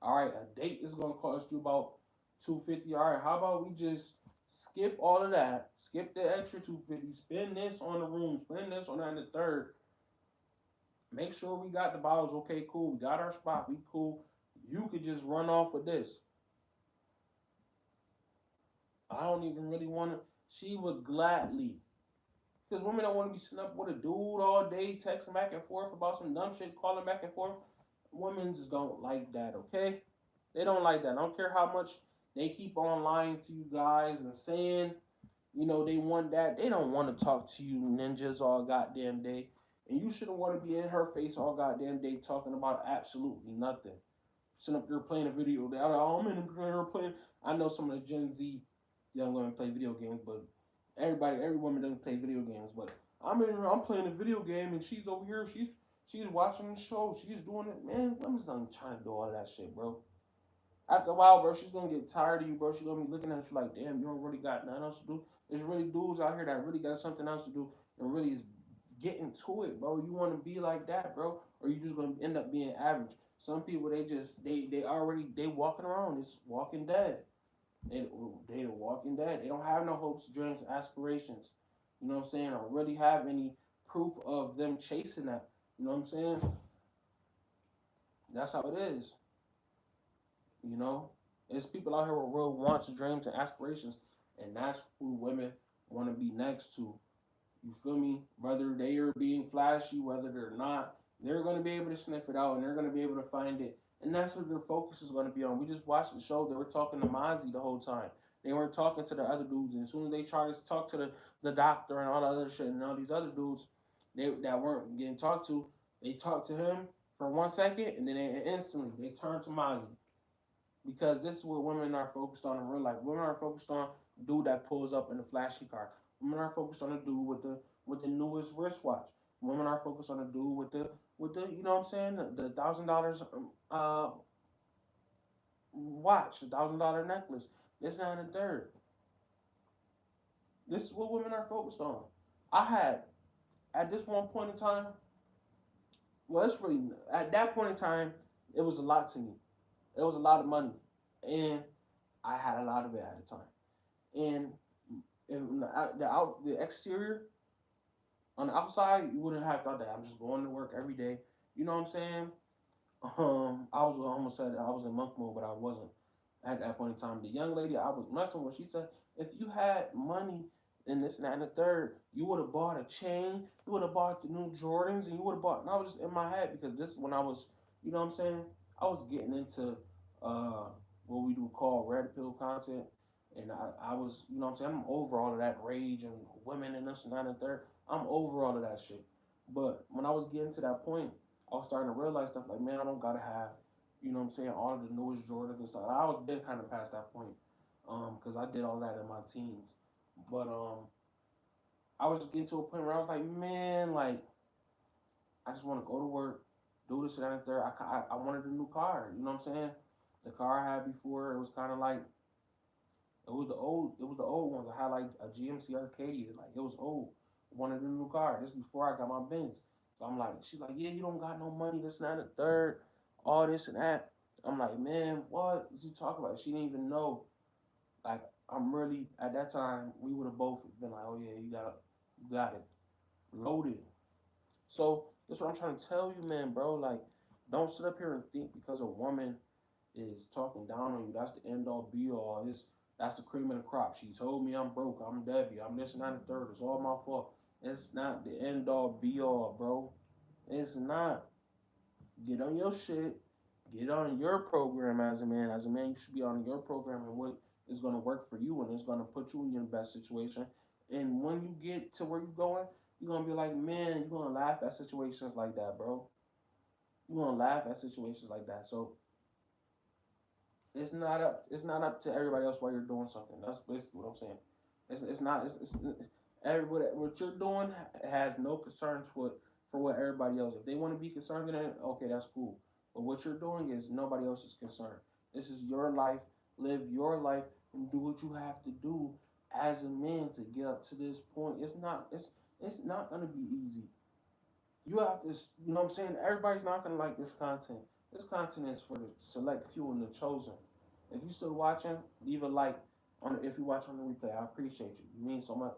All right, a date is gonna cost you about 250. All right, how about we just skip all of that? Skip the extra 250. Spend this on the room. Spend this on that in the third. Make sure we got the bottles. Okay, cool. We got our spot. We cool. You could just run off with this. I don't even really want to. She would gladly. Because women don't want to be sitting up with a dude all day, texting back and forth about some dumb shit, calling back and forth. Women just don't like that, okay? They don't like that. I don't care how much They keep on lying to you guys and saying, they want that. They don't want to talk to you ninjas all goddamn day. And you shouldn't want to be in her face all goddamn day talking about absolutely nothing. Sitting up there playing a video. I'm in her playing. I know some of the Gen Z young women play video games, but every woman doesn't play video games. But I'm playing a video game, and she's over here. She's watching the show. She's doing it. Man, women's not trying to do all that shit, bro. After a while, bro, she's gonna get tired of you, bro. She's gonna be looking at you like, damn, you don't really got nothing else to do. There's really dudes out here that really got something else to do and really is getting to it, bro. You want to be like that, bro, or you just gonna end up being average. Some people they already they walking around. It's walking dead. They the walking dead. They don't have no hopes, dreams, aspirations. You know what I'm saying? Or really have any proof of them chasing that. You know what I'm saying? That's how it is. You know, there's people out here with real wants, dreams, and aspirations, and that's who women want to be next to. You feel me? Whether they are being flashy, whether they're not, they're going to be able to sniff it out, and they're going to be able to find it, and that's what their focus is going to be on. We just watched the show; they were talking to Mazi the whole time. They weren't talking to the other dudes, and as soon as they tried to talk to the doctor and all the other shit, and all these other dudes that weren't getting talked to, they talked to him for 1 second, and then instantly they turned to Mazi because this is what women are focused on in real life. Women are focused on the dude that pulls up in the flashy car. Women are focused on the dude with the newest wristwatch. Women are focused on the dude with the you know what I'm saying the $1,000 watch, $1,000 necklace. This and the third. This is what women are focused on. I had at this one point in time. Well, it's really at that point in time. It was a lot to me. It was a lot of money, and I had a lot of it at the time. And the exterior on the outside, you wouldn't have thought that. I'm just going to work every day. You know what I'm saying? I was almost said I was in monk mode, but I wasn't at that point in time. The young lady I was messing with, she said, if you had money and this and that and the third, you would have bought a chain, you would have bought the new Jordans, and you would have bought. And I was just in my head because this is when I was, you know what I'm saying? I was getting into uh, what we do call red pill content. And I was, you know what I'm saying? I'm over all of that rage and women and this and that and the third. I'm over all of that shit. But when I was getting to that point, I was starting to realize stuff like, man, I don't gotta have, you know what I'm saying, all of the newest Jordans and stuff. I was been kind of past that point, because I did all that in my teens. But I was just getting to a point where I was like, man, like I just want to go to work, do this and that and third. I wanted a new car. You know what I'm saying? The car I had before, it was kind of like it was the old ones. I had like a GMC Arcadia, like it was old. I wanted a new car. This before I got my Benz. So I'm like, she's like, yeah, you don't got no money, this and that and the third, all this and that. I'm like, man, what is you talking about? She didn't even know. Like, I'm really at that time, we would have both been like, oh yeah, you got it, loaded. So that's what I'm trying to tell you, man, bro. Like, don't sit up here and think because a woman is talking down on you. That's the end all be all. That's the cream of the crop. She told me I'm broke. I'm Debbie. I'm this and that and the third. It's all my fault. It's not the end all be all, bro. It's not. Get on your shit. Get on your program as a man. As a man, you should be on your program and what is going to work for you and it's going to put you in your best situation. And when you get to where you're going, you're going to be like, man, you're going to laugh at situations like that, bro. You're going to laugh at situations like that. So it's not up to everybody else while you're doing something. That's basically what I'm saying. It's not it's everybody what you're doing has no concerns for what everybody else. If they want to be concerned in it, okay, that's cool. But what you're doing is nobody else's concern. This is your life. Live your life and do what you have to do as a man to get up to this point. It's not gonna be easy. You have to, you know what I'm saying? Everybody's not gonna like this content. This content is for the select few and the chosen. If you still watching, leave a like on if you watch on the replay. I appreciate you. You mean so much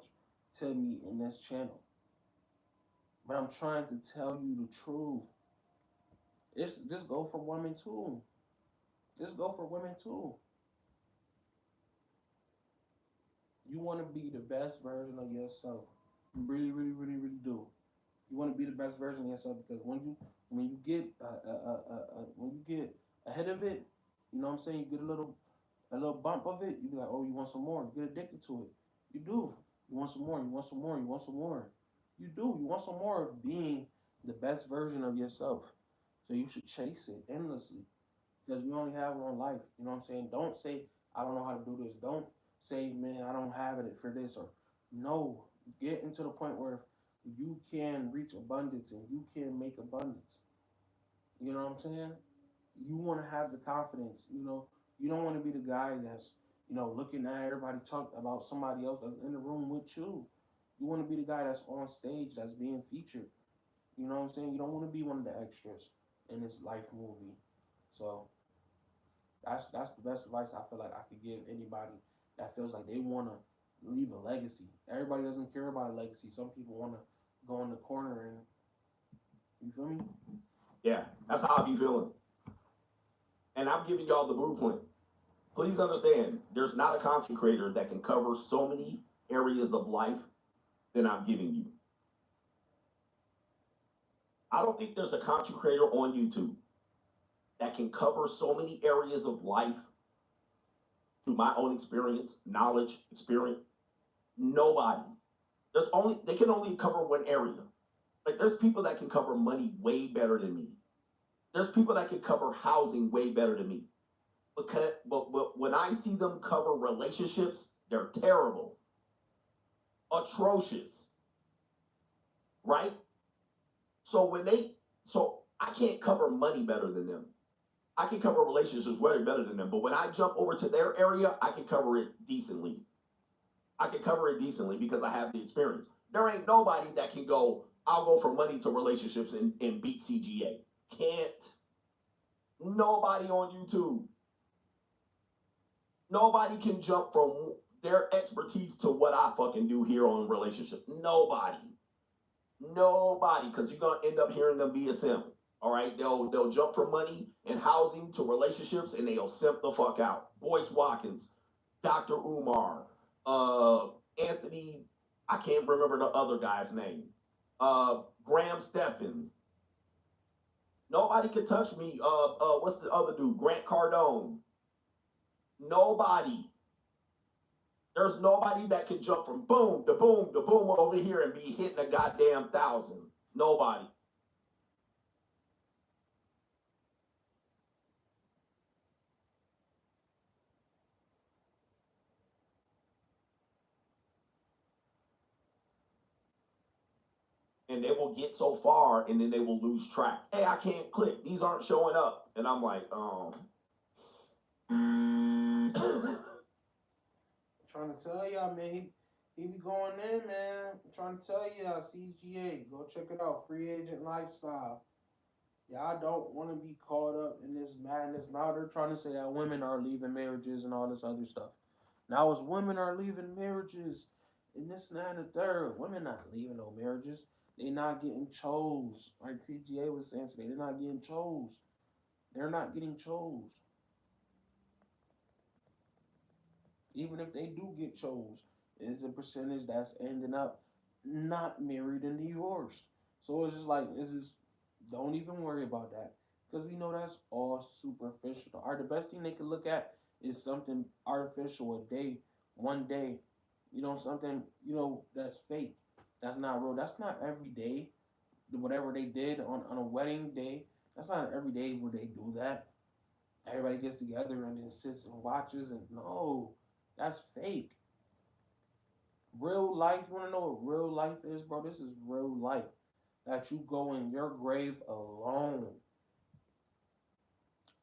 to me in this channel. But I'm trying to tell you the truth. It's this go for women too. This go for women too. You want to be the best version of yourself. You really, really, really, really do. You want to be the best version of yourself because when you get ahead of it, you know what I'm saying. You get a little a little bump of it, you be like, oh, you want some more? You get addicted to it. You do. You want some more. You want some more. You want some more. You do. You want some more of being the best version of yourself. So you should chase it endlessly because we only have one life. You know what I'm saying? Don't say I don't know how to do this. Don't say, man, I don't have it for this, or no. Get into the point where you can reach abundance and you can make abundance. You know what I'm saying? You want to have the confidence. You don't want to be the guy that's looking at everybody talk about somebody else that's in the room with you. You want to be the guy that's on stage that's being featured. You know what I'm saying? You don't want to be one of the extras in this life movie. So that's the best advice I feel like I could give anybody that feels like they want to leave a legacy. Everybody doesn't care about a legacy. Some people want to go in the corner and you feel me?
Yeah, that's how I be feeling. And I'm giving y'all the blueprint. Please understand, there's not a content creator that can cover so many areas of life than I'm giving you. I don't think there's a content creator on YouTube that can cover so many areas of life through my own experience, knowledge, experience. Nobody. They can only cover one area. Like there's people that can cover money way better than me. There's people that can cover housing way better than me. But when I see them cover relationships, they're terrible. Atrocious. Right? So I can't cover money better than them. I can cover relationships way better than them. But when I jump over to their area, I can cover it decently. I can cover it decently because I have the experience. There ain't nobody that can go, I'll go from money to relationships and beat CGA. Can't. Nobody on YouTube. Nobody can jump from their expertise to what I fucking do here on relationship. Nobody. Nobody, because you're gonna end up hearing them be a simp. All right, they'll jump from money and housing to relationships, and they'll simp the fuck out. Boyce Watkins, Dr. Umar, Anthony, I can't remember the other guy's name. Graham Stephan. Nobody can touch me. What's the other dude? Grant Cardone. Nobody. There's nobody that can jump from boom to boom to boom over here and be hitting a goddamn 1,000. Nobody. And they will get so far and then they will lose track. Hey, I can't click. These aren't showing up. And I'm like,
Trying to tell y'all, man. He be going in, man. I'm trying to tell y'all, CGA. Go check it out. Free agent lifestyle. Y'all don't want to be caught up in this madness. Now they're trying to say that women are leaving marriages and all this other stuff. Now it's women are leaving marriages and this and that and the third. Women not leaving no marriages. They not getting chose. Like TGA was saying today, they're not getting chose. They're not getting chose. Even if they do get chose, it's a percentage that's ending up not married and divorced. So it's just like, don't even worry about that. Because we know that's all superficial. The best thing they can look at is something artificial a day, one day. Something, that's fake. That's not real. That's not every day. Whatever they did on a wedding day, that's not every day where they do that. Everybody gets together and then sits and watches and no, that's fake. Real life, you want to know what real life is, bro? This is real life. That you go in your grave alone.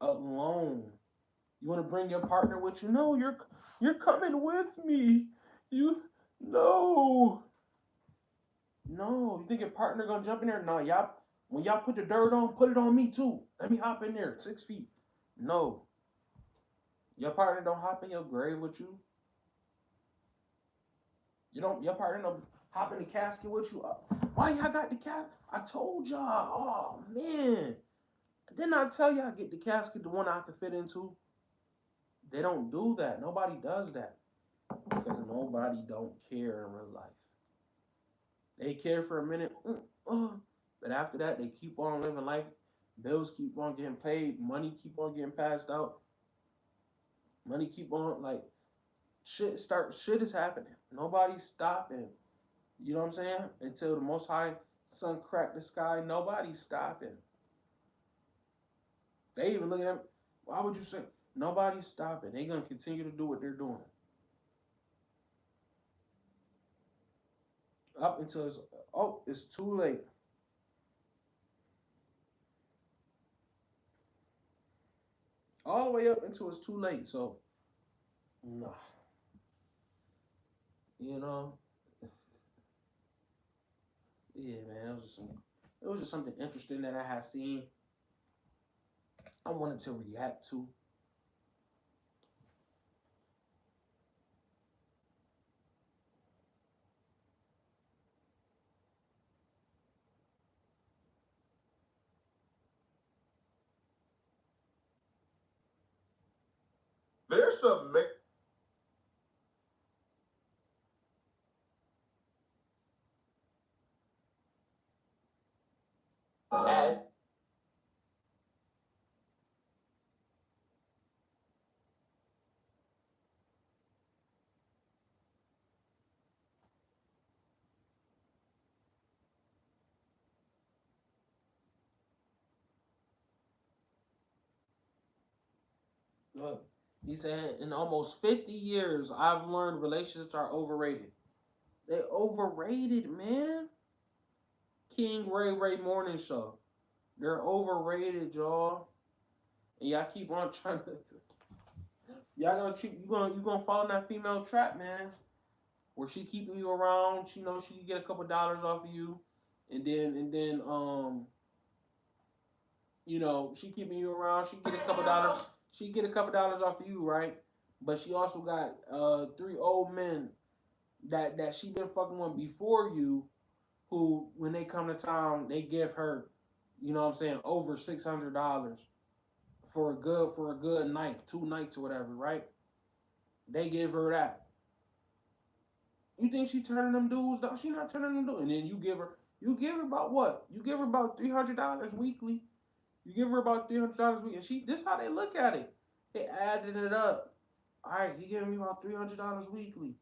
Alone. You want to bring your partner with you? No, you're coming with me. You no. No, you think your partner gonna jump in there? No, y'all. When y'all put the dirt on, put it on me too. Let me hop in there, 6 feet. No, your partner don't hop in your grave with you. Your partner don't hop in the casket with you. Why y'all got the casket? I told y'all. Oh man, didn't I tell y'all get the casket, the one I could fit into? They don't do that. Nobody does that because nobody don't care in real life. They care for a minute, but after that, they keep on living life. Bills keep on getting paid. Money keep on getting passed out. Money keep on like shit is happening. Nobody's stopping. You know what I'm saying? Until the most high sun crack the sky, nobody's stopping. They even looking at me, why would you say nobody's stopping? They gonna continue to do what they're doing. Up until it's too late. All the way up until it's too late. So nah. You know? Yeah, man, it was just something interesting that I had seen. I wanted to react to.
There's some
And
Look, he said in almost 50 years, I've learned relationships are overrated. They overrated, man. King Ray Morning Show. They're overrated, y'all. And y'all keep on trying to. Y'all gonna keep you gonna fall in that female trap, man. Where she keeping you around, she knows she can get a couple dollars off of you, and then she keeping you around. She get a couple dollars. She get a couple dollars off of you, right? But she also got three old men that she been fucking with before you, who when they come to town they give her, you know what I'm saying, over $600 for a good night, 2 nights or whatever, right? They give her that. You think she turning them dudes down? She not turning them dudes. And then you give her about what? You give her about $300 weekly. You give her about $300 a week, and this is how they look at it. They added it up. All right, he giving me about $300 weekly.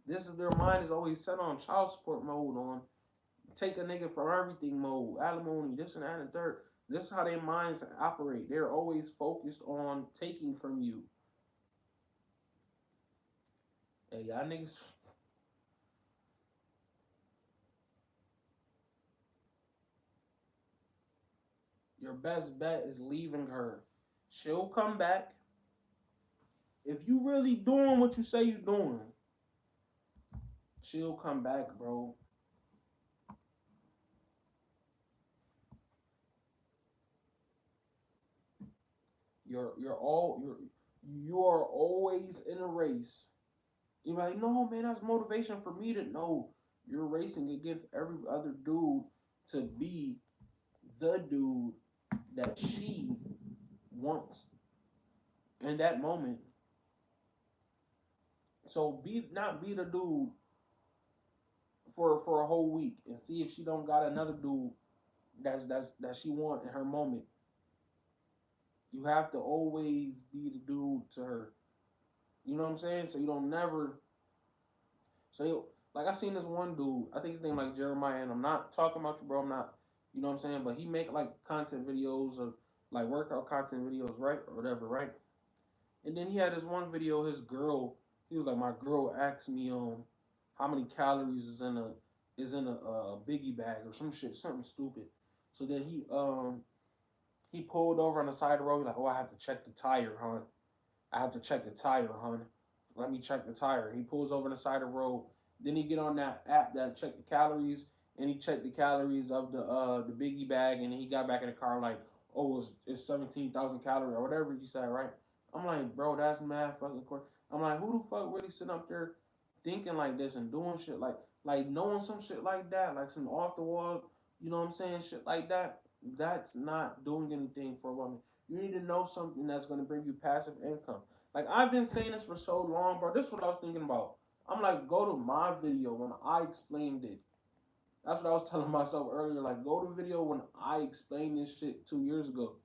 This is their mind is always set on child support mode, on take a nigga from everything mode, alimony, this and that and third. This is how their minds operate. They're always focused on taking from you. Hey, y'all niggas. Your best bet is leaving her. She'll come back. If you really doing what you say you're doing, she'll come back, bro. You are always in a race. You're like, no, man, that's motivation for me to know. You're racing against every other dude to be the dude that she wants in that moment. So not be the dude for a whole week and see if she don't got another dude that she want in her moment. You have to always be the dude to her. You know what I'm saying? So you don't never. Like I seen this one dude. I think his name like Jeremiah, and I'm not talking about you, bro. I'm not. You know what I'm saying? But he make like content videos of like workout content videos, right, or whatever, right? And then he had this one video. His girl, he was like, my girl asked me how many calories is in a biggie bag or some shit, something stupid. So then he pulled over on the side of the road. He's like, oh, I have to check the tire, hon. I have to check the tire, hon. Let me check the tire. He pulls over on the side of the road. Then he get on that app that check the calories, and he checked the calories of the biggie bag, and then he got back in the car like, oh, it's 17,000 calories or whatever he said, right? I'm like, bro, that's mad fucking quick. I'm like, who the fuck really sitting up there thinking like this and doing shit like knowing some shit like that, like some off the wall, you know what I'm saying, shit like that. That's not doing anything for a woman. You need to know something that's going to bring you passive income. Like I've been saying this for so long, bro. This is what I was thinking about. I'm like, go to my video when I explained it. That's what I was telling myself earlier. Like, go to video when I explained this shit 2 years ago.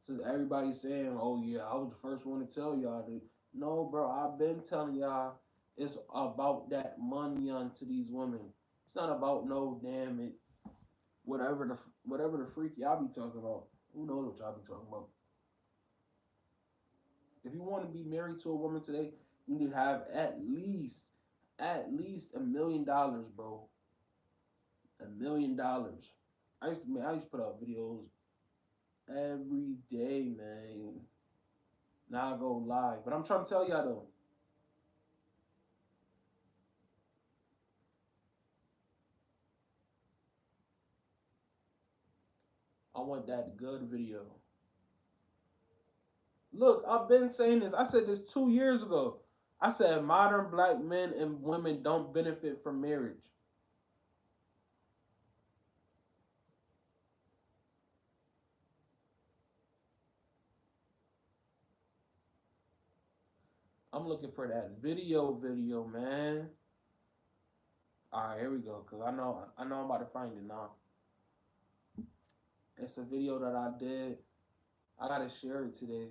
Since everybody's saying, "Oh yeah, I was the first one to tell y'all," no, bro, I've been telling y'all it's about that money onto these women. It's not about no damn it, whatever the freak y'all be talking about. Who knows what y'all be talking about? If you want to be married to a woman today, you need to have at least $1 million, bro. $1 million. I used to put out videos every day, man. Now I go live, but I'm trying to tell y'all though. I want that good video. Look, I've been saying this. I said this 2 years ago. I said modern black men and women don't benefit from marriage. I'm looking for that video, man. All right, here we go. Cause I know I'm about to find it now. It's a video that I did. I gotta share it today.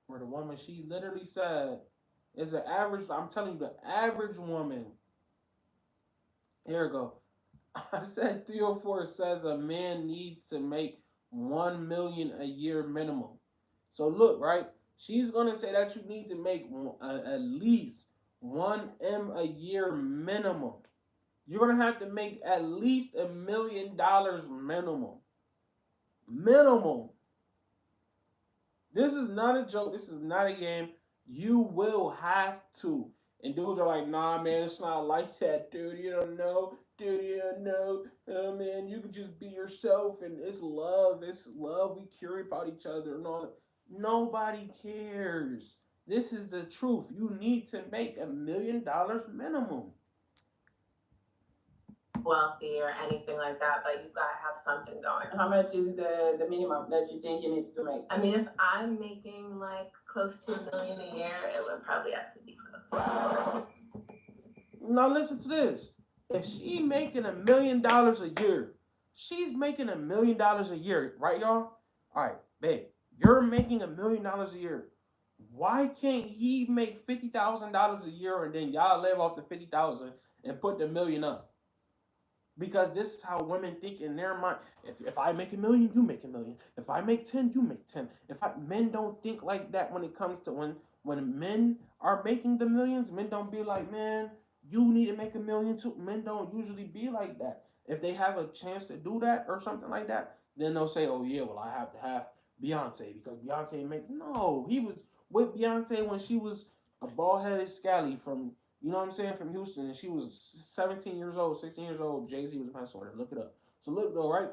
Where the woman, she literally said, "It's an average." I'm telling you, the average woman. Here we go. I said 304 says a man needs to make 1 million a year minimum. So look, right? She's gonna say that you need to make at least 1 M a year minimum. You're gonna have to make at least $1 million minimum. Minimum. This is not a joke. This is not a game. You will have to. And dudes are like, nah, man, it's not like that, dude. You don't know. Dude, you don't know. Oh, man, you can just be yourself. And it's love. It's love. We care about each other. And all that. Nobody cares. This is the truth. You need to make $1 million minimum.
Wealthy or anything like that, but you gotta have something going. How much is the minimum that you think you needs to make? I mean, if I'm making like close to $1 million a year, it would probably have to be close.
Now listen to this. If she making $1 million a year, she's making $1 million a year, right, y'all? All right, babe, you're making $1 million a year. Why can't he make $50,000 a year and then y'all live off the 50,000 and put the million up? Because this is how women think in their mind. If I make 1 million, you make 1 million. If I make 10, you make 10. Men don't think like that when it comes to when men are making the millions. Men don't be like, man, you need to make 1 million too. Men don't usually be like that. If they have a chance to do that or something like that, then they'll say, oh yeah, well I have to have Beyonce because Beyonce makes. No, he was with Beyonce when she was a bald headed scally from, you know what I'm saying, from Houston, and she was 17 years old, 16 years old. Jay-Z was a pencil with her. Look it up. So look though, right?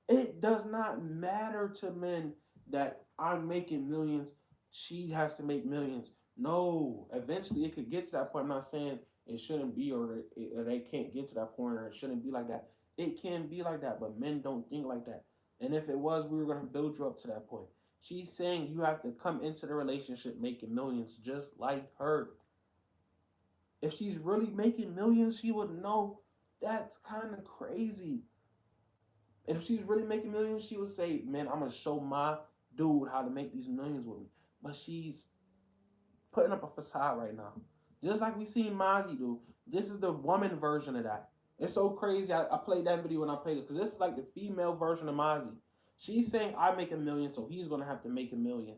It does not matter to men that I'm making millions. She has to make millions. No, eventually it could get to that point. I'm not saying it shouldn't be, or they can't get to that point, or it shouldn't be like that. It can be like that, but men don't think like that. And if it was, we were gonna build you up to that point. She's saying you have to come into the relationship making millions, just like her. If she's really making millions, she would know that's kind of crazy. And if she's really making millions, she would say, man, I'm going to show my dude how to make these millions with me. But she's putting up a facade right now. Just like we seen Mazi do. This is the woman version of that. It's so crazy. I played that video when I played it because this is like the female version of Mazi. She's saying I make 1 million, so he's going to have to make 1 million.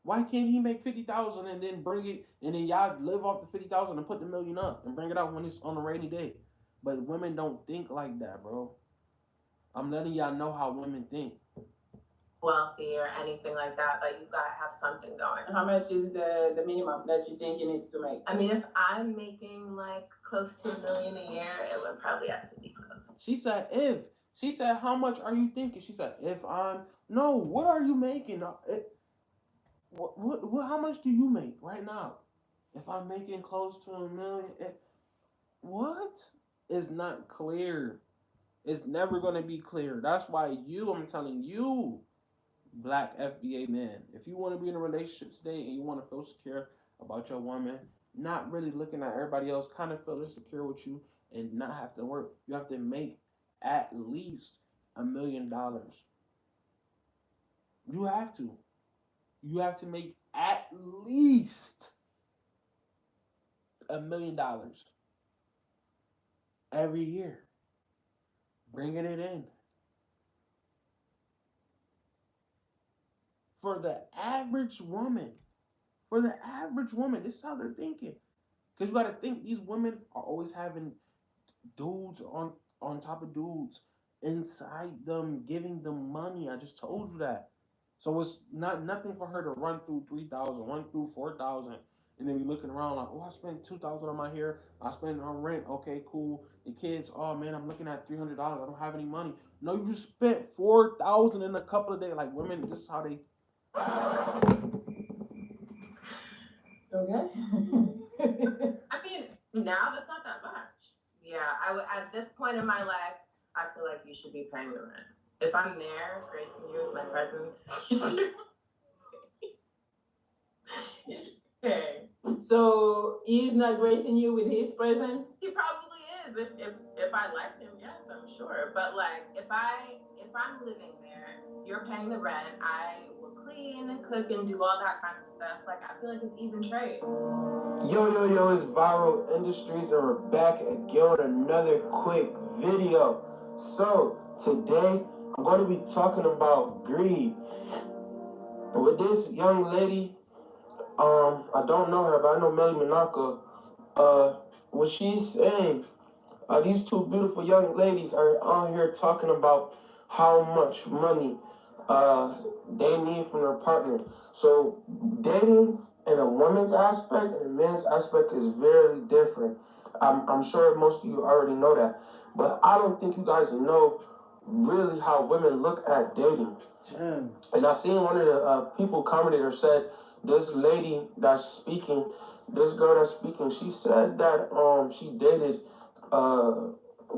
Why can't he make 50,000 and then bring it, and then y'all live off the 50,000 and put the million up and bring it out when it's on a rainy day? But women don't think like that, bro. I'm letting y'all know how women think.
Wealthy or anything like that, but you gotta have something going. How much is the minimum that you think he needs to make? I mean, if I'm making like close to $1 million a year, it would probably have to be close.
She said, if. She said, how much are you thinking? She said, if I'm. No, what are you making? How much do you make right now? If I'm making close to 1 million, what? It's not clear. It's never going to be clear. That's why I'm telling you, black FBA man, if you want to be in a relationship today and you want to feel secure about your woman, not really looking at everybody else, kind of feel insecure with you, and not have to work. You have to make at least $1 million. You have to. You have to make at least $1 million every year, bringing it in. For the average woman, this is how they're thinking. Because you got to think these women are always having dudes on top of dudes inside them, giving them money. I just told you that. So it's not nothing for her to run through 3,000, run through 4,000, and then be looking around like, oh, I spent 2,000 on my hair. I spent on rent. Okay, cool. The kids, oh man, I'm looking at $300. I don't have any money. No, you just spent 4,000 in a couple of days. Like women, this is how they.
Okay. I mean, now that's not that much. Yeah, I would. At this point in my life, I feel like you should be paying the rent. If I'm there, gracing you with my presence, you should pay. So he's not gracing you with his presence? He probably is. If I like him, yes, I'm sure. But like, if I'm living there, you're paying the rent. I will clean, cook, and do all that kind of stuff. Like, I feel like it's even trade.
Yo, it's Viral Industries, and we're back again with another quick video. So, today, I'm going to be talking about greed. With this young lady, I don't know her, but I know Melly Monaco. What she's saying, these two beautiful young ladies are on here talking about how much money they need from their partner. So dating in a woman's aspect and a man's aspect is very different. I'm sure most of you already know that, but I don't think you guys know really how women look at dating. And I seen one of the people commented or said, this lady that's speaking, this girl that's speaking, she said that she dated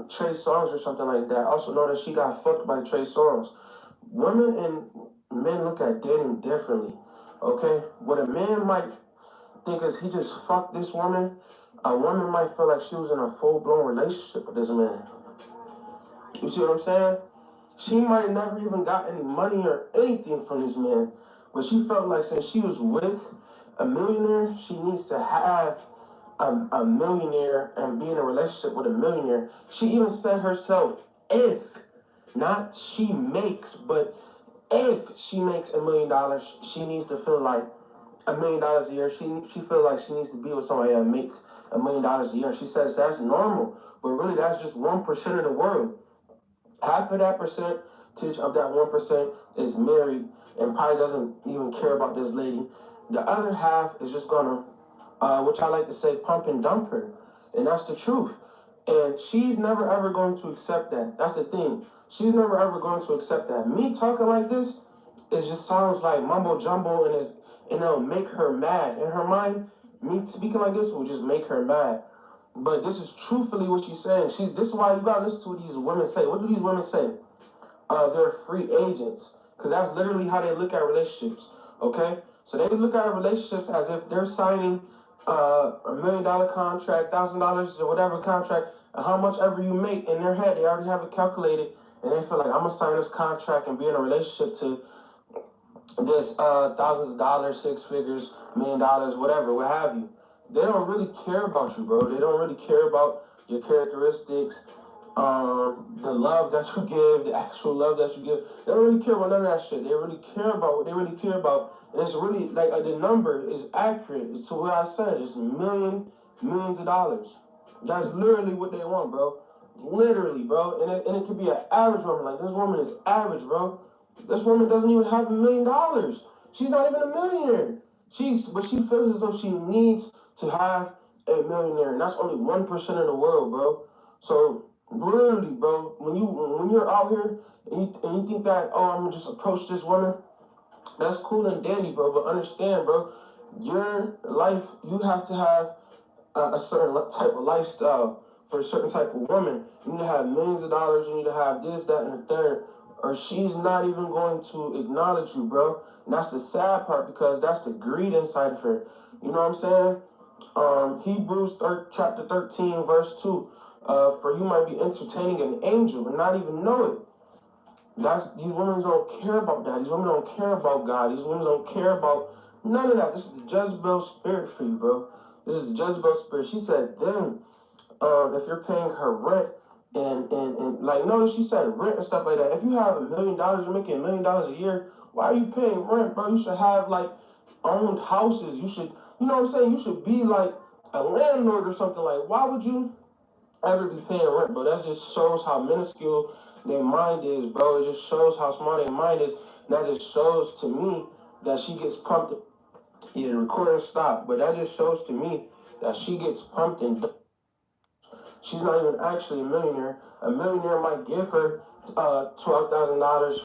Trey Songz or something like that. Also know that she got fucked by Trey Songz. Women and men look at dating differently. Okay? What a man might think is he just fucked this woman, a woman might feel like she was in a full-blown relationship with this man. You see what I'm saying? She might never even got any money or anything from this man, but she felt like since she was with a millionaire, she needs to have a millionaire and be in a relationship with a millionaire. She even said herself, if, not she makes, but if she makes $1 million, she needs to feel like $1 million a year. She feel like she needs to be with somebody that makes $1 million a year. She says that's normal, but really that's just 1% of the world. Half of that percentage of that 1% is married and probably doesn't even care about this lady. The other half is just gonna, which I like to say, pump and dump her, and that's the truth. And she's never ever going to accept that. That's the thing. She's never ever going to accept that. Me talking like this, it just sounds like mumbo jumbo, and it'll make her mad. In her mind, me speaking like this will just make her mad. But this is truthfully what she's saying. This is why you gotta listen to what these women say. What do these women say? They're free agents, because that's literally how they look at relationships. Okay, so they look at relationships as if they're signing $1 million contract, $1,000 or whatever contract, and how much ever you make in their head, they already have it calculated, and they feel like I'm gonna sign this contract and be in a relationship to this thousands of dollars, six figures, $1 million, whatever, what have you. They don't really care about you, bro. They don't really care about your characteristics, the love that you give, the actual love that you give. They don't really care about none of that shit. They really care about what they really care about. And it's really, like, the number is accurate. It's what I said. It's millions of dollars. That's literally what they want, bro. Literally, bro. And it could be an average woman. Like, this woman is average, bro. This woman doesn't even have $1 million. She's not even a millionaire. But she feels as though she needs to have a millionaire, and that's only 1% of the world, bro. So really, bro, when you're out here and you think that, oh, I'm gonna just approach this woman, that's cool and dandy, bro. But understand, bro, your life, you have to have a certain type of lifestyle for a certain type of woman. You need to have millions of dollars. You need to have this, that, and the third, or she's not even going to acknowledge you, bro. And that's the sad part, because that's the greed inside of her. You know what I'm saying? Hebrews chapter 13, verse 2. For you might be entertaining an angel and not even know it. These women don't care about that. These women don't care about God. These women don't care about none of that. This is the Jezebel spirit for you, bro. This is the Jezebel spirit. She said, then, if you're paying her rent and like, notice she said rent and stuff like that. If you have $1 million, you're making $1 million a year, why are you paying rent, bro? You should have, like, owned houses. You should, you know what I'm saying? You should be, like, a landlord or something. Like, why would you ever be paying rent, bro? That just shows how minuscule their mind is, bro. It just shows how small their mind is. That just shows to me that she gets pumped. Yeah, the recording stopped, but that just shows to me that she gets pumped and she's not even actually a millionaire. A millionaire might give her $12,000